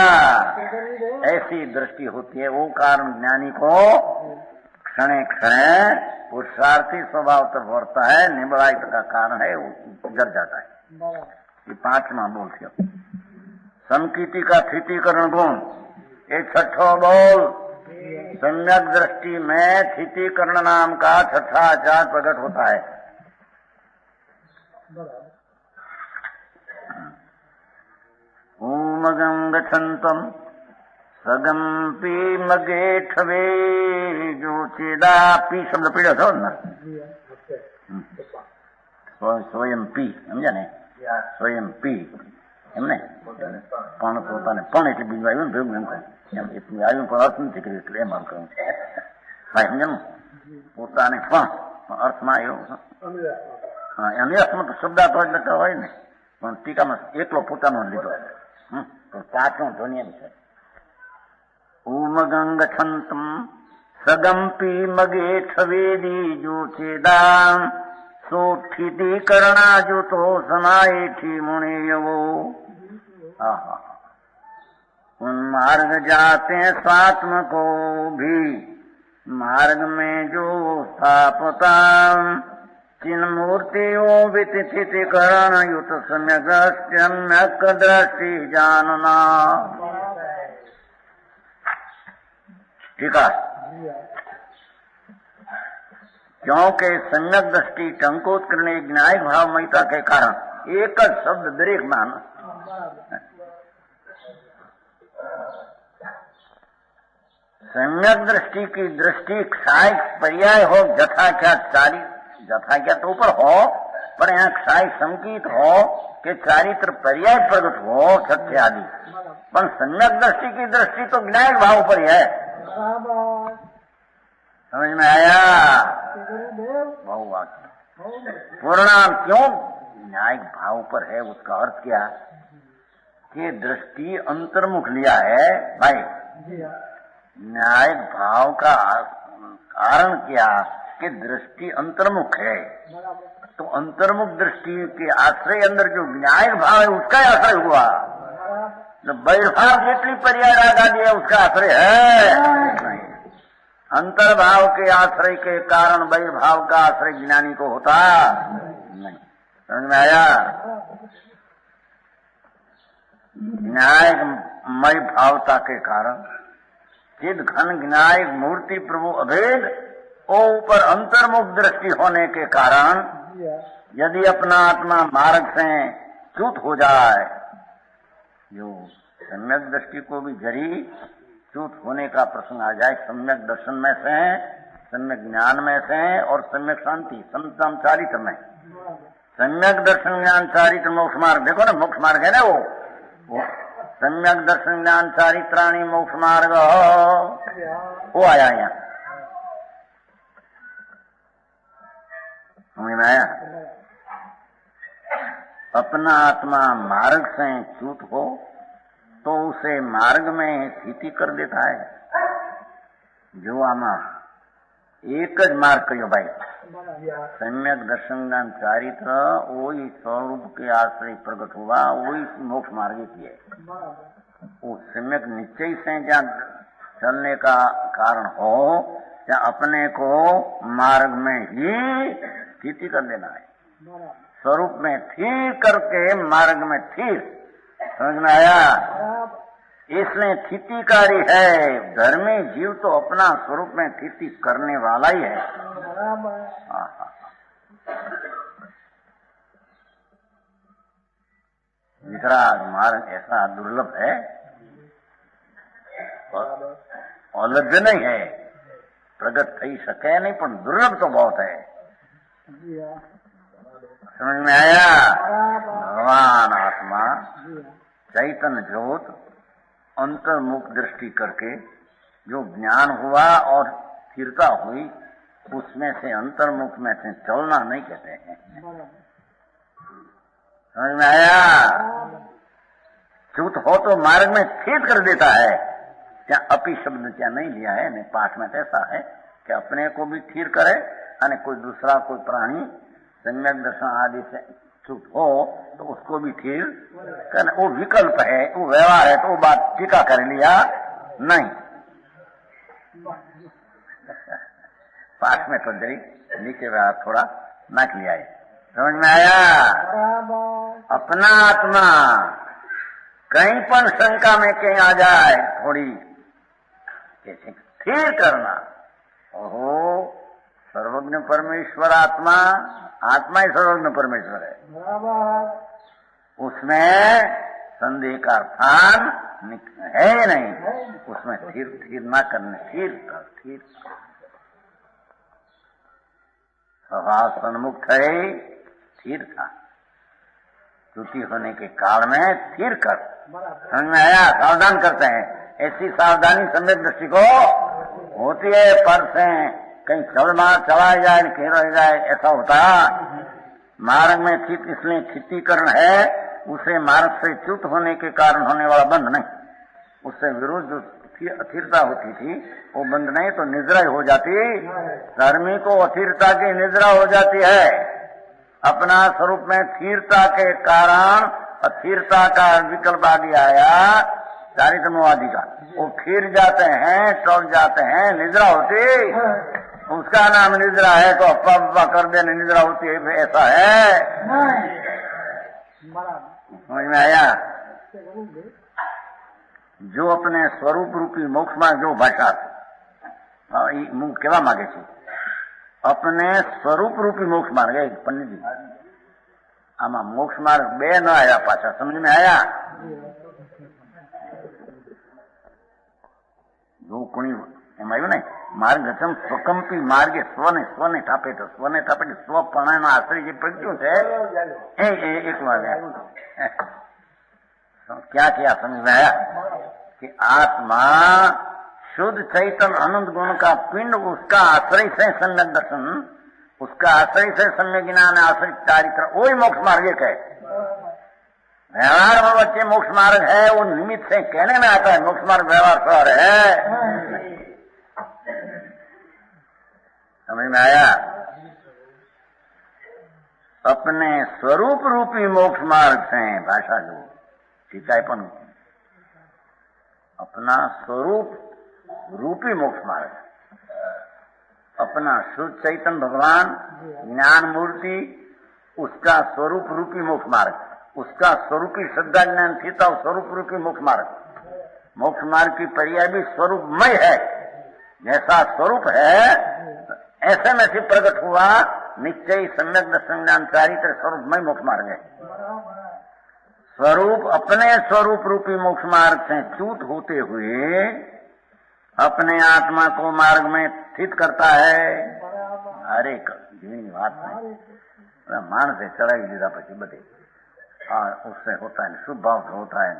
ऐसी दृष्टि होती है, वो कारण ज्ञानी को क्षणे क्षणे पुरुषार्थी स्वभाव तक बढ़ता है, निबड़ाई का कारण है वो जर जाता है। ये 5वां बोल क्यों संकीर्ति का स्थितिकरण गुण, ये 6ठो बोल सम्यक दृष्टि में स्थितिकरण नाम का 6ठा आचार प्रकट होता है। ऊमगं गच्छन्तम् सगम्पि मगेठवे ज्योतिदापि शब्द पीड़ो थो ना स्वयं पी समझा ने स्वयं पी એમને પણ પોતાને પણ એટલે બીજું આવ્યું ને ભેગું એમ એમ એટલું આવ્યું પણ અર્થ નથી કર્યું એટલે એમ આમ કહું ભાઈ સમજાનું પોતાને પણ અર્થમાં આવ્યો હા એની અર્થમાં તો શબ્દાર્થ હોય એટલે હોય ને પણ ટીકામાં એકલો પોતાનો લીધો તો 5મો ધ્વનિ એમ છે ઉમગંગ છંતમ સગંપી મગેઠવેદી જ્યોતિદામ सोठिति करना जो तो समाये थी मुनियो। उन मार्ग जाते स्वात्म को भी मार्ग में जो स्थापता चिन मूर्तियों वितिथि करण युत सम्यक दृष्टि जानना। ठीक है, क्योंकि सम्यक दृष्टि टंकोत्करण न्याय भावमयता के कारण एक शब्द दरेक मान सम्यक दृष्टि की दृष्टि क्षाय पर्याय हो जथा क्या चारी जथा क्या तो ऊपर हो પણ यहाँ क्षाई संकित हो कि चारित्र पर्याय प्रगट हो सत्य आदि, पर सम्यक दृष्टि की दृष्टि तो ज्ञायक भाव पर ही है। समझ में आया? बहुत पूर्णाम क्यों न्यायिक भाव पर है? उसका अर्थ क्या कि दृष्टि अंतर्मुख लिया है भाई। न्यायिक भाव का कारण क्या कि दृष्टि अंतर्मुख है, तो अंतर्मुख दृष्टि के आश्रय अंदर जो न्यायिक भाव है उसका आश्रय हुआ। तो बहिर्भाव जितनी पर्याय राग आदि है उसका आश्रय है। अंतर्भाव के आश्रय के कारण बहिर्भाव का आश्रय ज्ञानी को होता नहीं। समझ में आया? न्यायमय भावता के कारण चिद घन न्यायिक मूर्ति प्रभु अभेद और ऊपर अंतर्मुख दृष्टि होने के कारण यदि अपना आत्मा मार्ग से च्युत हो जाए, जो सम्यक दृष्टि को भी जरी च्युत होने का प्रसंग आ जाए, सम्यक दर्शन में से, सम्यक ज्ञान में से और सम्यक शांति समतम चारित्र में, सम्यक दर्शन ज्ञान चारित्र मोक्ष मार्ग, देखो ना मोक्ष मार्ग है ना वो सम्यक दर्शन ज्ञान चारित्राणी मोक्ष मार्ग वो आया यहाँ। समझ में आया? अपना आत्मा मार्ग से च्युत हो तो उसे मार्ग में स्थिति कर देता है। जो आमा एक ज मार्ग कहो भाई, सम्यक दर्शन ज्ञान चारित्र वही स्वरूप के आश्रय प्रकट हुआ, वही मोक्ष मार्ग की है। वो सम्यक निश्चय से जहाँ चलने का कारण हो, या अपने को मार्ग में ही स्थिति कर देना है, स्वरूप में स्थिर करके मार्ग में स्थिर। समझ में आया? इसलिए स्थितिकारी है। धर्मी जीव तो अपना स्वरूप में स्थिति करने वाला ही है। वितराग मार्ग ऐसा दुर्लभ है, अलभ्य नहीं है, प्रगट थई सके नहीं, पर दुर्लभ तो बहुत है। समझ में आया? भगवान आत्मा चैतन्य ज्योत अंतर्मुख दृष्टि करके जो ज्ञान हुआ और स्थिरता हुई, उसमें से अंतर्मुख में से चलना नहीं कहते हैं। समझ में आया? च्युत हो तो मार्ग में स्थिर कर देता है। क्या अपी शब्द क्या नहीं लिया है? नहीं, पाठ में ऐसा है कि अपने को भी स्थिर करे और कोई दूसरा कोई प्राणी सम्यक दर्शन आदि से च्युत हो तो उसको भी स्थिर करना। वो विकल्प है, वो व्यवहार है, तो वो बात टीका कर लिया नहीं। पाठ में तो जरी नीचे थोड़ा नाक लिया है। समझ में आया? अपना आत्मा कहीं पर शंका में कहीं आ जाए, थोड़ी कैसे स्थिर करना। ओहो, सर्वज्ञ परमेश्वर आत्मा, आत्मा ही सर्वज्ञ परमेश्वर है, उसमें संदेह का स्थान है नहीं। उसमें स्थिर ना करने, स्थिर स्वभाव सन्मुक्त है, स्थिर था। त्रुटि होने के काल में स्थिर कर। समझ में आया? सावधान करते हैं। ऐसी सावधानी सम्यक दृष्टि को होती है, पर से कहीं चला जाए, कहीं रह जाए, ऐसा होता। मार्ग में स्थित इसलिए स्थितिकरण है, उसे मार्ग से च्युत होने के कारण होने वाला बंध नहीं। उससे विरुद्ध जो अस्थिरता होती थी वो बंध नहीं तो निद्रा हो जाती। धर्मी को अस्थिरता की निद्रा हो जाती है। अपना स्वरूप में स्थिरता के कारण अस्थिरता का विकल्प आगे आया, चारित्रमवादी का, वो फिर जाते हैं, टल जाते हैं, निद्रा होती, उसका नाम निद्रा है। तो अप्पा कर देने निद्रा होती है, ऐसा है? समझ में आया? जो अपने स्वरूप रूपी मोक्ष में जो भाषा मुंह केवा मांगे छे, अपने स्वरूप रूपी मोक्ष मार्ग है। पंडित जी, आमा मोक्ष मार्ग बे न आया पाछा। समझ में आया? जो कोणी एम आयु नहीं માર્ગચમ સ્વકંપી માર્ગે સ્વને સ્વને થાપે તો સ્વને થાપે સ્વ પ્રણયનો આશ્રય જે પ્રગટ્યું છે એ એક વાર क्या किया समझ में आया कि आत्मा शुद्ध चैतन अनंत गुण का पिंड उसका आश्रय से सम्यक दर्शन उसका आश्रय से सम्यक ज्ञान आश्रय चारित्र वही मोक्ष मार्ग है। व्यवहार में बच्चे मोक्ष मार्ग है वो निमित्त से कहने में आता है मोक्ष मार्ग व्यवहार स्वर है। समझ में आया? अपने स्वरूप रूपी मोक्ष मार्ग से भाषा जो ठीक है पण अपना स्वरूप रूपी मोक्ष मार्ग अपना शुद्ध चैतन्य भगवान ज्ञान मूर्ति उसका स्वरूप रूपी मोक्ष मार्ग उसका स्वरूपी श्रद्धा ज्ञान सीता स्वरूप रूपी मोक्ष मार्ग की पर्याय भी स्वरूपमय है। जैसा स्वरूप है ऐसे में से प्रकट हुआ निश्चय सम्यक दर्शन ज्ञान चारित्र स्वरूपमय मोक्ष मार्ग है। स्वरूप अपने स्वरूप रूपी मोक्ष मार्ग से च्युत होते हुए अपने आत्मा को मार्ग में स्थित करता है। अरे जीवी बात नहीं मानस है चढ़ाई दीदा पी बधे उससे होता है शुभ भाव से होता है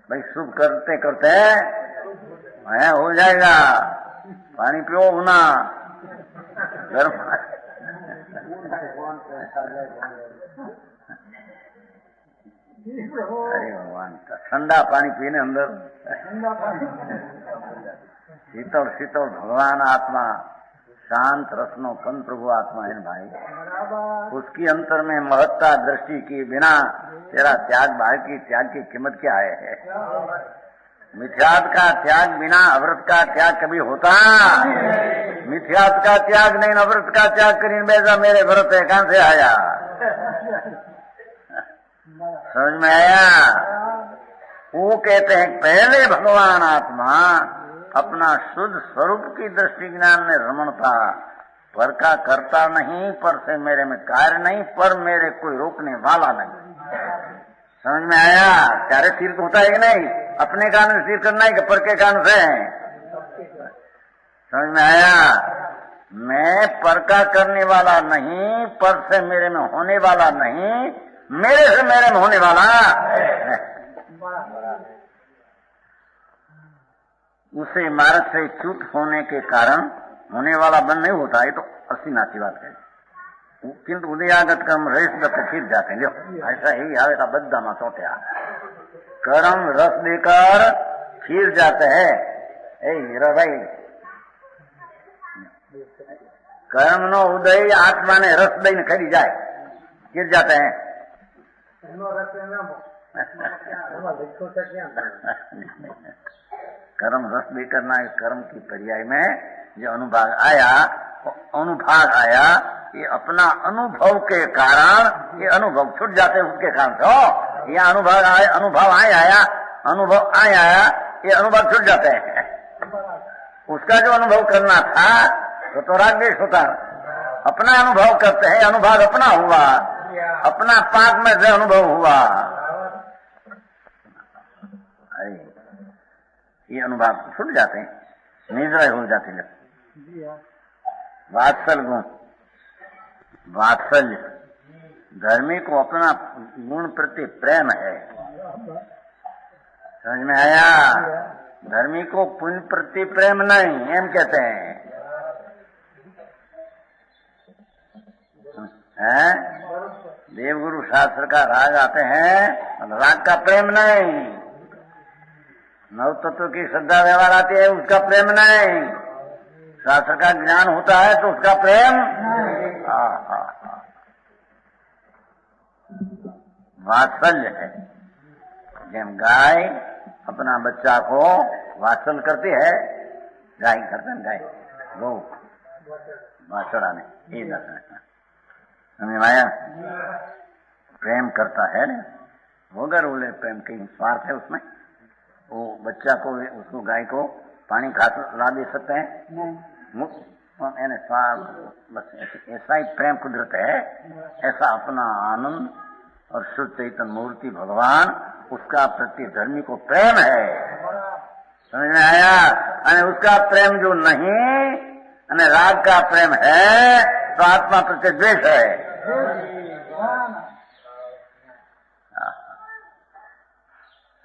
भाई शुभ करते करते हो जाएगा पानी पियो ना गर्म अरे भगवान ठंडा पानी पीने अंदर शीतल शीतल भगवान आत्मा शांत रसनो कन प्रभु आत्मा है भाई उसकी अंतर में महत्ता दृष्टि की बिना तेरा त्याग भाग की त्याग की कीमत क्या है? मिथ्यात का त्याग बिना अव्रत का त्याग कभी होता? मिथ्यात का त्याग नहीं अव्रत का त्याग करीन बेजा मेरे व्रत है कहां से आया? समझ में आया? वो कहते हैं पहले भगवान आत्मा अपना शुद्ध स्वरूप की दृष्टि ज्ञान में रमण था पर का करता नहीं पर से मेरे में कार्य नहीं पर मेरे कोई रोकने वाला नहीं। समझ में आया? त्यारे स्थिर होता है कि नहीं? अपने कारण स्थिर करना है कि पर के कारण से? समझ में आया? मैं पर का करने वाला नहीं पर से मेरे में होने वाला नहीं मेरे से मेरे में होने वाला उसे मार्ग से च्युत होने के कारण होने वाला बंद नहीं होता है तो असीनासी बात है। किंतु उदयागत कर्म रेस खींच जाते हैं। ऐसा ही आवेगा बद्दा में चौट्या कर्म रस देकर खीर जाते हैं। हीरा भाई कर्म नो उदय आत्मा ने रस दई ने खरी जाए गिर जाते हैं। कर्म रस दे करना कर्म की पर्याय में जो अनुभाग आया ये अपना अनुभव के कारण ये अनुभव छूट जाते हैं उसके कारण से हो ये अनुभव आया ये अनुभव छूट जाते हैं। उसका जो अनुभव करना था तो राग देश होता अपना अनुभव करते हैं अनुभव अपना हुआ अपना पाक में से अनुभव हुआ ये अनुभव छूट जाते हैं निद्रा हो जाती है। वात्सल्य धर्मी को अपना गुण प्रति प्रेम है। समझ में आया? धर्मी को पुण्य प्रति प्रेम नहीं एम कहते हैं। देवगुरु शास्त्र का राग आते हैं राग का प्रेम नहीं नव तत्व की श्रद्धा व्यवहार आती है उसका प्रेम नहीं शास्त्र का ज्ञान होता है तो उसका प्रेम वात्सल्य है। जब गाय अपना बच्चा को वात्सल करती है गाय करते हैं गाय वो वाचड़ा नहीं ये समझ आया? प्रेम करता है वो अगर बोले प्रेम कहीं स्वार्थ है उसमें वो बच्चा को उसको गाय को पानी घास ला दे सकते हैं बस ऐसा ही प्रेम कुदरत है। ऐसा अपना आनंद और शुद्ध चैतन्य मूर्ति भगवान उसका प्रति धर्मी को प्रेम है समझ में आया? અને उसका प्रेम जो नहीं અને राग का प्रेम है तो आत्मा प्रति द्वेष है।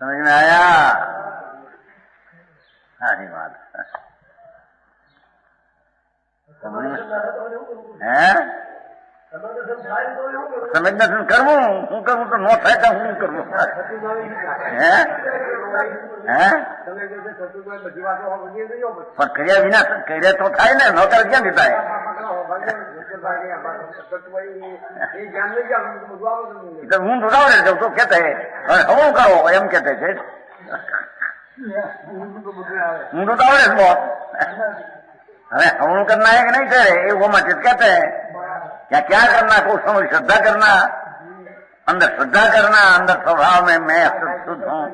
समझ में आया? सारी बात है। समय दर्शन करવું હું કરું તો ન થાય તો હું કરવું પણ કર્યા વિના કર્યા તો થાય ને ન કરે ક્યાંથી થાય? હું દોડાવડે જાઉં તો કેતે હું કરો એમ કેતે છે હું દોડાવડે જ बहुत હવે હવણું करना है कि नहीं करे ये वो मस्जिद कहते हैं। या क्या करना? को समझ श्रद्धा करना, अंदर श्रद्धा करना, अंदर स्वभाव में मैं शुद्ध हूँ।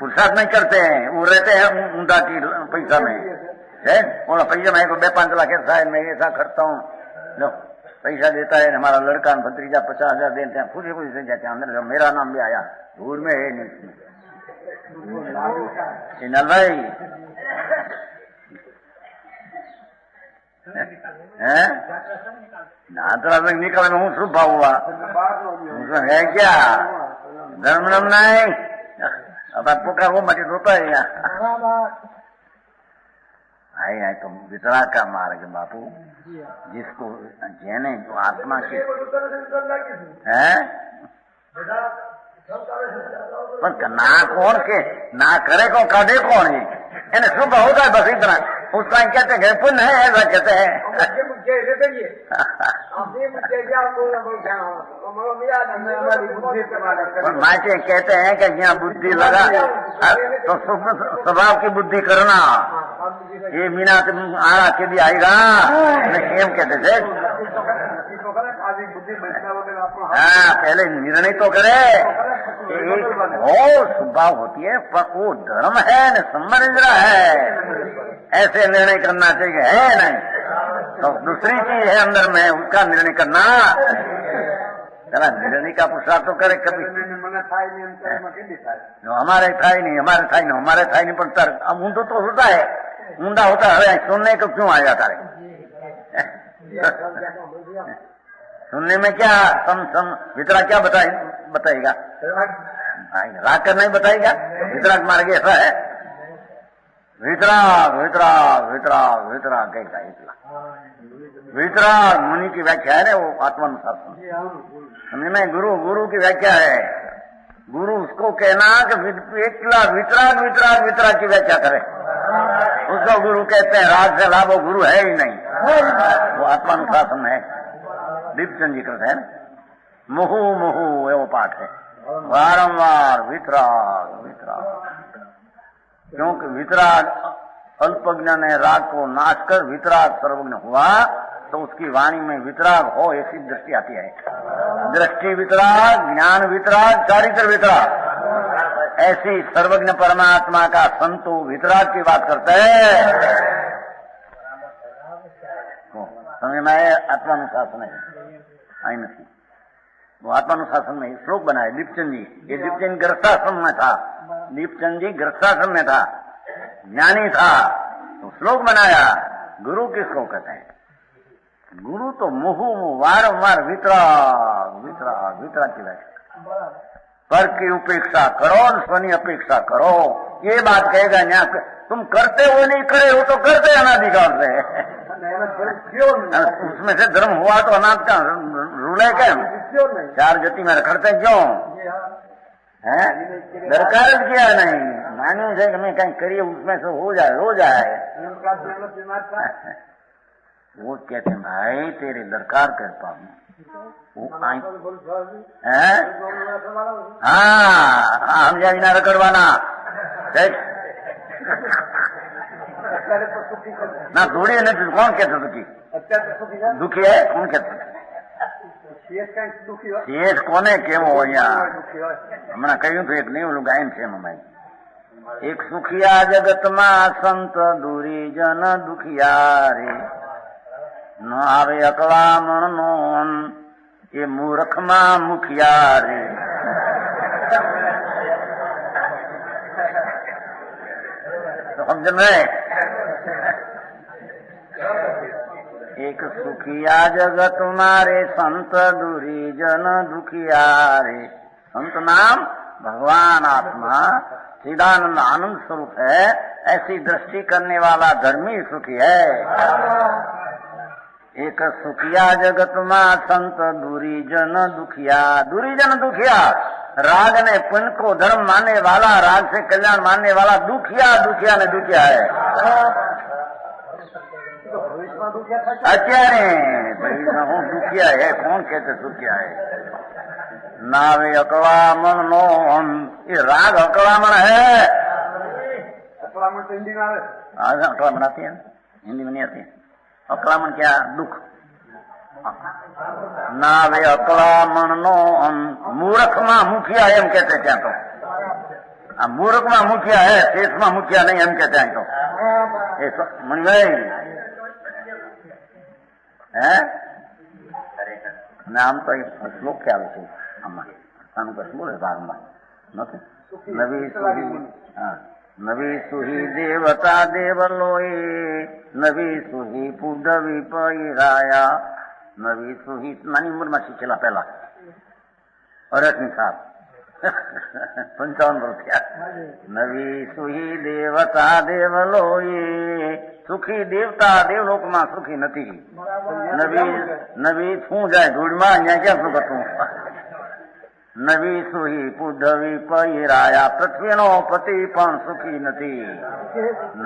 पुरुषार्थ नहीं करते हैं, वो रहते हैं ऊंधा की पैसा में है। बोला पैसा मैं को 2-5 लाख ऐसा है, मैं ऐसा करता हूँ, लो पैसा देता है हमारा लड़का भतीजा 50,000 देते हैं, खुशी खुशी से जाते हैं अंदर। जब मेरा नाम भी आया धूल में है नहीं नल भाई नातरा निकल में हूँ शुभ हुआ उसमें है क्या? धर्म नम नहीं अब आपको क्या वो मजे होता है यहाँ आई तो वितरा का मार्ग बापू जिसको जेने जो आत्मा की है पर ना कौन के ना करे कौन काढ़े कौन ही इन्हें शुभ होता है बस इतना। उसका कहते हैं पुण्य है ऐसा कहते हैं। माचे कहते हैं कि यहाँ बुद्धि लगा तो स्वभाव की बुद्धि करना ये मीना आरा के भी आएगा एम कहते थे। हाँ पहले निर्णय तो करे वो स्वभाव होती है पर वो धर्म है न समझना है ऐसे निर्णय करना चाहिए है नहीं तो दूसरी चीज है अंदर में उसका निर्णय करना चला निर्णय का पुरुषार्थ तो करे कभी हमारे था ही नहीं हमारे था ही नहीं हमारे था ही नहीं पर अब ऊंधो तो होता है ऊंधा होता है सुनने को क्यों आ जाता है? सुनने में क्या सम वितरा क्या बताएगा? राग कर नहीं बताएगा। वितराग मार्ग ऐसा है वितराग वितराग वितराग वितराग कहेगा इतना वितराग मुनि की व्याख्या है वो आत्मानुशासन समझ में। गुरु की व्याख्या है गुरु उसको कहना कि एकला वितराग वितराग वितराग की व्याख्या करे उसको गुरु कहते हैं। राग से लाभ वो गुरु है ही नहीं वो आत्मानुशासन है। दीपचंद जी करते हैं मुहु मुहु वो पाठ है वारंवार वितराग वितराग क्योंकि वितराग अल्पज्ञ ने राग को नाश कर वितराग सर्वज्ञ हुआ तो उसकी वाणी में वितराग हो ऐसी दृष्टि आती है। दृष्टि वितराग ज्ञान वितराग चारित्र वितराग ऐसी सर्वज्ञ परमात्मा का संतो वितराग की बात करते हैं। समझ में आत्मानुशासन है आई नहीं वो आत्मानुशासन में श्लोक बनाए दीपचंद जी। ये दीपचंद गृहस्थाश्रम में था दीपचंद जी गृहस्थाश्रम में था ज्ञानी था तो श्लोक बनाया। गुरु किसको कहते हैं? गुरु तो मुहु वारंवार वितराग वितराग वितराग की व्याख्या पर की उपेक्षा करो स्वनी अपेक्षा करो ये बात कहेगा यहाँ तुम करते हो नहीं करे हो तो करते अनाधिकार से उसमें से धर्म हुआ तो अनाथ का रूल है क्या? 4 गति में रखते क्यों है? दरकार किया नहीं मानू से कि मैं कहीं करिए उसमें से हो जाए वो कहते हैं भाई तेरे दरकार करता हूँ हाँ हम जाए ना रगड़वाना ना थोड़ी है कौन कहते दुखी है कौन कहते शेष कोने केवो अहिયાં હમણાં કહ્યું તો એક નહીં ઓલું ગાયન છે એમાં એક સુખિયા જગતમાં સંત દૂરી જન દુખિયા રે ન આવે અકળામણ નો એ મૂર્ખમાં મુખિયા રે तो समझ में। एक सुखिया जगत मारे संत दूरी जन दुखिया रे। संत नाम भगवान आत्मा चिदानंद आनंद स्वरूप है, ऐसी दृष्टि करने वाला धर्मी सुखी है। एक सुखिया जगत मां संत दूरी जन दुखिया। दूरी जन दुखिया, राग ने पुण्य को धर्म मानने वाला, राग से कल्याण मानने वाला दुखिया, दुखिया ने दुखिया है। અત્યારે હું દુખિયા હે, કોણ कहते સુખિયા હે? નાવે અકળામણ નો ये राग अकड़ामण है। अकड़ामण तो हिंदी में आवे। अकड़ामण आती है, हिंदी में नहीं आती। अकड़ामण क्या? दुख। नावे अकड़ामण नो मूर्ख मां मुखिया एम कहते क्या तो? मूर्ख मां मुखिया है, शेष मां मुखिया नहीं एम कहते हैं तो मन गई है। આમ તો શ્લોક ખ્યાલ છે આમાં, આનું કશું બોલે ભાગમાં નથી। નવી સુહી દેવતા દેવલોએ, નવી સુહી પુડવી પૈરાયા। નવી સુહી નાની ઉંમરમાં શીખેલા પહેલા અરસની સાથ 55 વર્ષ થયા। નવી સુહી દેવતા દેવલોએ, સુખી દેવતા દેવલોકમાં સુખી નથી। નવી શું જાય ધૂળમાં, અહીંયા ક્યાં સુખ હતું? નવી સુહી પુડવી પૈરાયા, પૃથ્વીનો પતિ પણ સુખી નથી।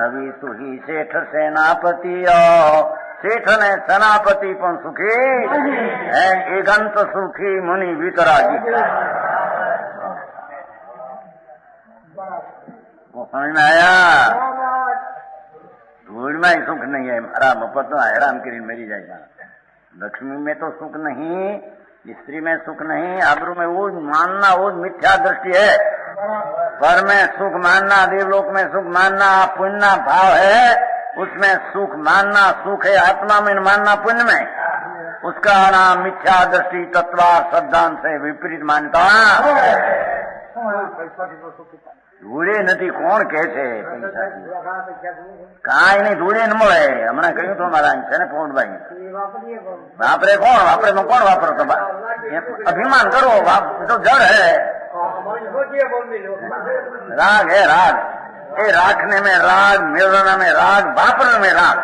નવી સુહી શેઠ સેનાપતિઓ, શેઠ ને સેનાપતિ પણ સુખી હે। એકાંત સુખી મુનિ વિતરાગી। समझ में आया? धूल में ही सुख नहीं है, हरा मफत में हैरान करी मेरी जाएगा। लक्ष्मी में तो सुख नहीं, स्त्री में सुख नहीं, आबरू में वो मानना, वो मिथ्या दृष्टि है। पर में सुख मानना, देवलोक में सुख मानना पुण्य भाव है, उसमें सुख मानना सुख है। आत्मा में मानना पुण्य में, उसका नाम मिथ्या दृष्टि, तत्वार सिद्धांत से विपरीत मानता। ધૂળે નથી, કોણ કે છે? કાંઈ નહીં, ધૂળે ન મળે। હમણાં કહ્યું તો મારા છે ને પોણભાઈ, વાપરે કોણ? વાપરે તો કોણ વાપરો? તો અભિમાન કરો, તો જड़ है। राग है, राग। ये राखने में राग, मिलने में राग, वापरने में राग।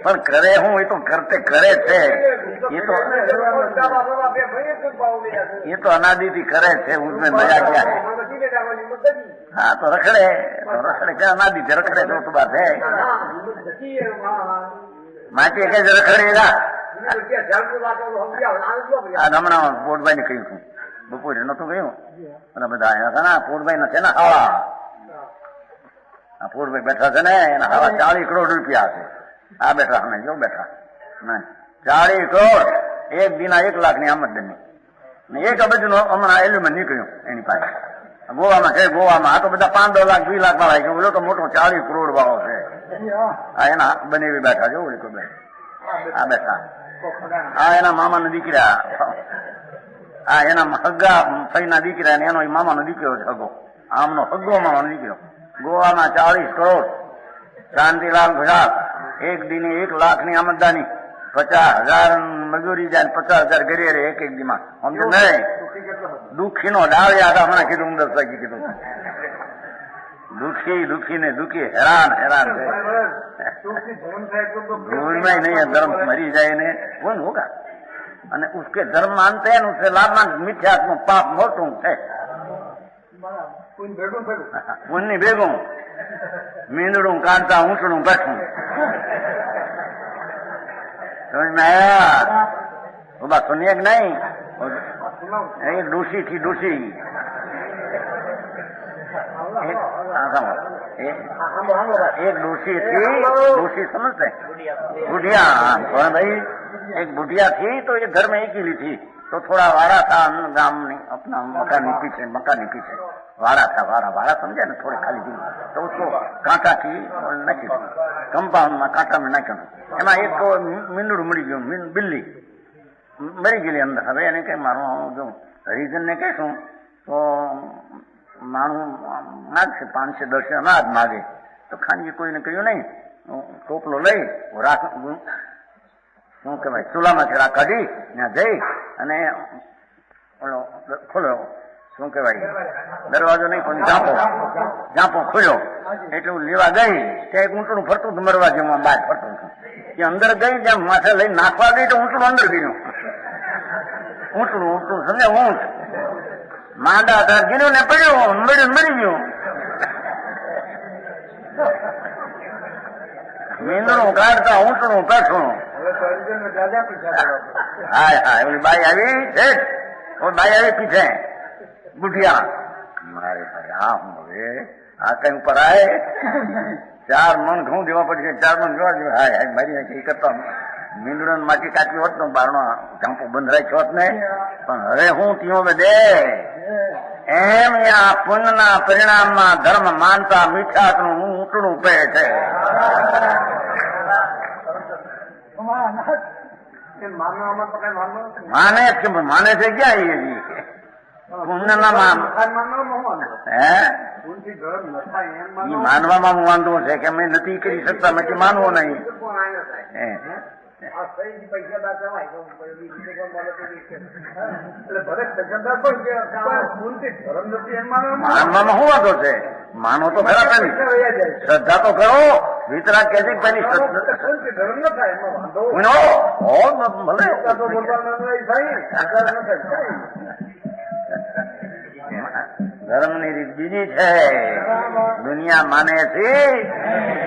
पर करे हूँ, ये तो करते करे थे, ये तो अनादि थी करे थे, उसमें मजा क्या है? हाँ तो रखड़े क्या अनादि थे, रखड़े तो बात है। माटी कैसे रखड़ेगा? હમણાં પોટભાઈ ને કહ્યું હતું, બપોરે નતું કહ્યું, અને બધા આવ્યા હતા ને પોટભાઈ ના છે ને હાવા, આ પોટભાઈ બેઠા છે ને એના હાવા 40 કરોડ રૂપિયા છે। આ બેઠા અમે જો બેઠા 40 કરોડ, એક દિના 1 લાખની આમદની, એક અબજ નો હમણાં એલ્યુમન નીકળ્યું એની પાસે ગોવામાં છે। ગોવામાં આ તો બધા 5-10 લાખ 2 લાખ વાળા છે, ઓલો તો મોટો 40 કરોડ વાળો છે। આ એના બનેવી બેઠા જો ઓલી કોઈ આ બેઠા, આ એના મામાના દીકરા, આ એના હગ્ગા ફઈના દીકરા ને એનો મામાનો દીકરો છે હગ્ગો, આમનો હગ્ગો મામાનો દીકરો। ગોવામાં 40 કરોડ, શાંતિલાલ ગુજરાત એક દિને 1 લાખની આમદની, 50,000 મજૂરી જાય, 50,000 ઘરે રહે એક દીમાં, સમજો નહીં? દુઃખી નો ડાળિયા હતા, હમણાં કીધું દર્શાકી કીધું, दुखी दुखी ने दुखी हैरान हैरान है। धूल में ही नहीं है, धर्म मरी जाए ने वो होगा। અને उसके धर्म मानते हैं, उससे लाभ मान मिथ्यात्म पाप मोटું है। पुण्य भेगું મીંદડું કાઢતા ઊંચડું બેઠું। समझ में आया? वो बात सुनिए कि नहीं? एक डूसी थी, डूसी एक डूसी थी, डूसी समझते? बुढ़िया भाई, एक बुढ़िया थी तो ये घर में एक ही ली थी, तो थोड़ा वाड़ा था गांव में, अपना मकान पीछे वाड़ा था, वाड़ा समझे ना, थोड़ी खाली थी, तो उसको कांटा थी और नखी थी, कंपाउंड में कांटा में नाख्यो। एमा एक तो मींदड़ू मरी गयो, बिल्ली मरी गई अंदर। હવે એને કઈ મારવા જો હરિજનને કહેશું તો માણું માગશે 510 અનાજ માગે તો ખાનજી કોઈને કહ્યું નહીં, ટોપલો લઈ રાખ શું કહેવાય ચૂલામાંથી રાખ કાઢી ત્યાં જઈ અને ઓલો ખોલ્યો શું કહેવાય દરવાજો નહીં પણ ઝાંપો ખોલ્યો એટલું લેવા ગઈ ત્યાં એક ઊંટડું ફરતું હતું મરવા જેવું બહાર ફરતું હતું કે અંદર ગઈ જ્યાં માથે લઈને નાખવા ગઈ તો ઊંટડું અંદર ગયું ઊંટડું સમજે ઊંટ માંડા ત્યાં ગીર્યું ને પડ્યું મરી ગયું મીંદડું કાઢતા ઊંટડું પેઠું હા એવી બાઈ આવી છે બાઈ આવી પીછે બુઢિયા મારે હા હું હવે આ કઈ ઉપર આય 4 મણ ઘઉં દેવા પડશે 4 મણ જોવા જોઈએ હા મારી કઈ કરતા મીંદડું માટી કાચી હોત ને બારનો ઝાંપો બંધ રાખ્યો હોત ને પણ હવે હું ત્યાં દે એમ આ પુણ્યના પરિણામમાં ધર્મ માનતા મીઠાનું ઊંટડું પે છે. માને છે ક્યાં એ પુણ્યના હે માનવામાં વાંધો છે કે અમે નથી કરી શકતા મેં માનવો નહીં. માનવામાં શું વાંધો છે? માનો તો ખરા પેલી શ્રદ્ધા તો કરો. વિતરાગ કે છે પેલી ધર્મની રીત બીજી છે, દુનિયા માને છે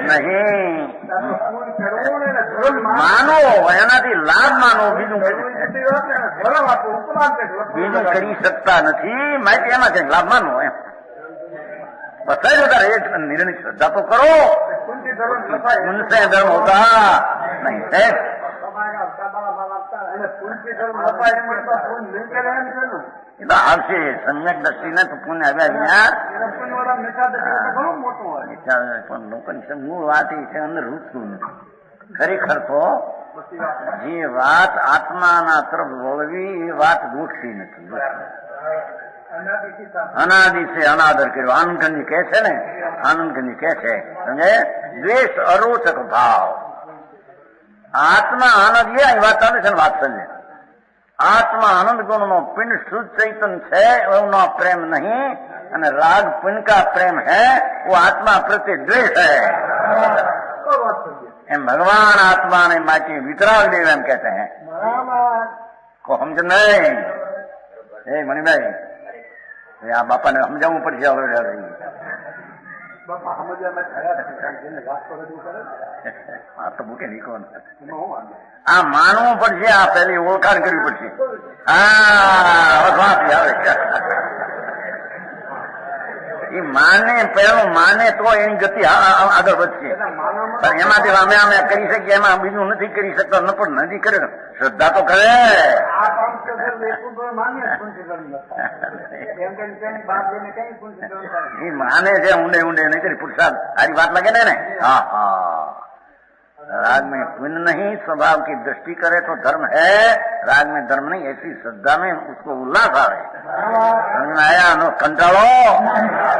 નહીં. માનો એનાથી લાભ માનો, બીજું કરી શકતા નથી માટે એમાં કઈક લાભ માનો એમ બસ વધારે એ નિર્ણય શ્રદ્ધા તો કરો. ઉનસે ધર્મ હોતા નહીં છે. એટલે આવશે સમ્યક દ્રષ્ટિને તો પુણ્ય આવ્યા પણ લોકોની મૂળ વાત એ છે અંદર રૂચતું નથી. ખરેખર તો જે વાત આત્માના તરફ વળવી એ વાત ગોઠવી નથી. અનાદિ છે અનાદર કર્યો આનંદગંજી કહે છે ને, આનંદગંજી કહે છે સમજે દ્વેષ અરોચક ભાવ આત્મા આનંદ એ વાત ચાલે છે ને વાત્સલ્ય આત્મા આનંદ ગુણ નો પિંડ શુદ્ધ ચૈતન છે એનો પ્રેમ નહીં અને રાग पुण्य का प्रेम है वो आत्मा प्रति द्वेष है. एम भगवान आत्मा ने माटी वितराग देव एम कहते हैं को समझ नहीं. मणिभाई આ બાપાને સમજાવવું પડશે હવે આ તો મૂકે નહીં કોણ આ માનવું પડશે. આ પેલી ઓળખાણ કરવી પડશે. આવે એ માને પેલું માને તો એની ગતિ આગળ વધશે. પણ એમાંથી અમે કરી શકીએ એમાં બીજું નથી કરી શકતા ન પણ નથી કરે શ્રદ્ધા તો કરે. એ માને છે ઊંડે ઊંડે નહીં કરી પુરુષાર્થ સારી વાત લાગે ને. હા હા राग में पुण्य नहीं स्वभाव की दृष्टि करे तो धर्म है, राग में धर्म नहीं. ऐसी श्रद्धा में उसको उल्लास आवे. आया नो कंटालो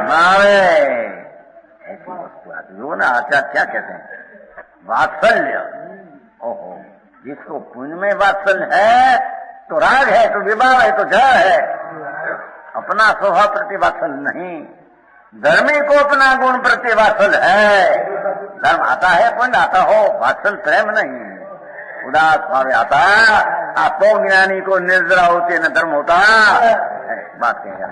ना आवे ऐसी वस्तु आती हो ना. आचार्य क्या कहते हैं? वात्सल्य. ओहो जिसको पुण्य में वात्सल्य है तो राग है, तो विवाह है, तो जड़ है. अपना स्वभाव प्रति वात्सल्य नहीं. धर्मी को अपना गुण प्रति वात्सल्य है. धर्म आता है पुण्य आता हो, वात्सल प्रेम नहीं. उदास भावे आता आपको ज्ञानी को निर्जरा होती न धर्म होता. बात कहेगा.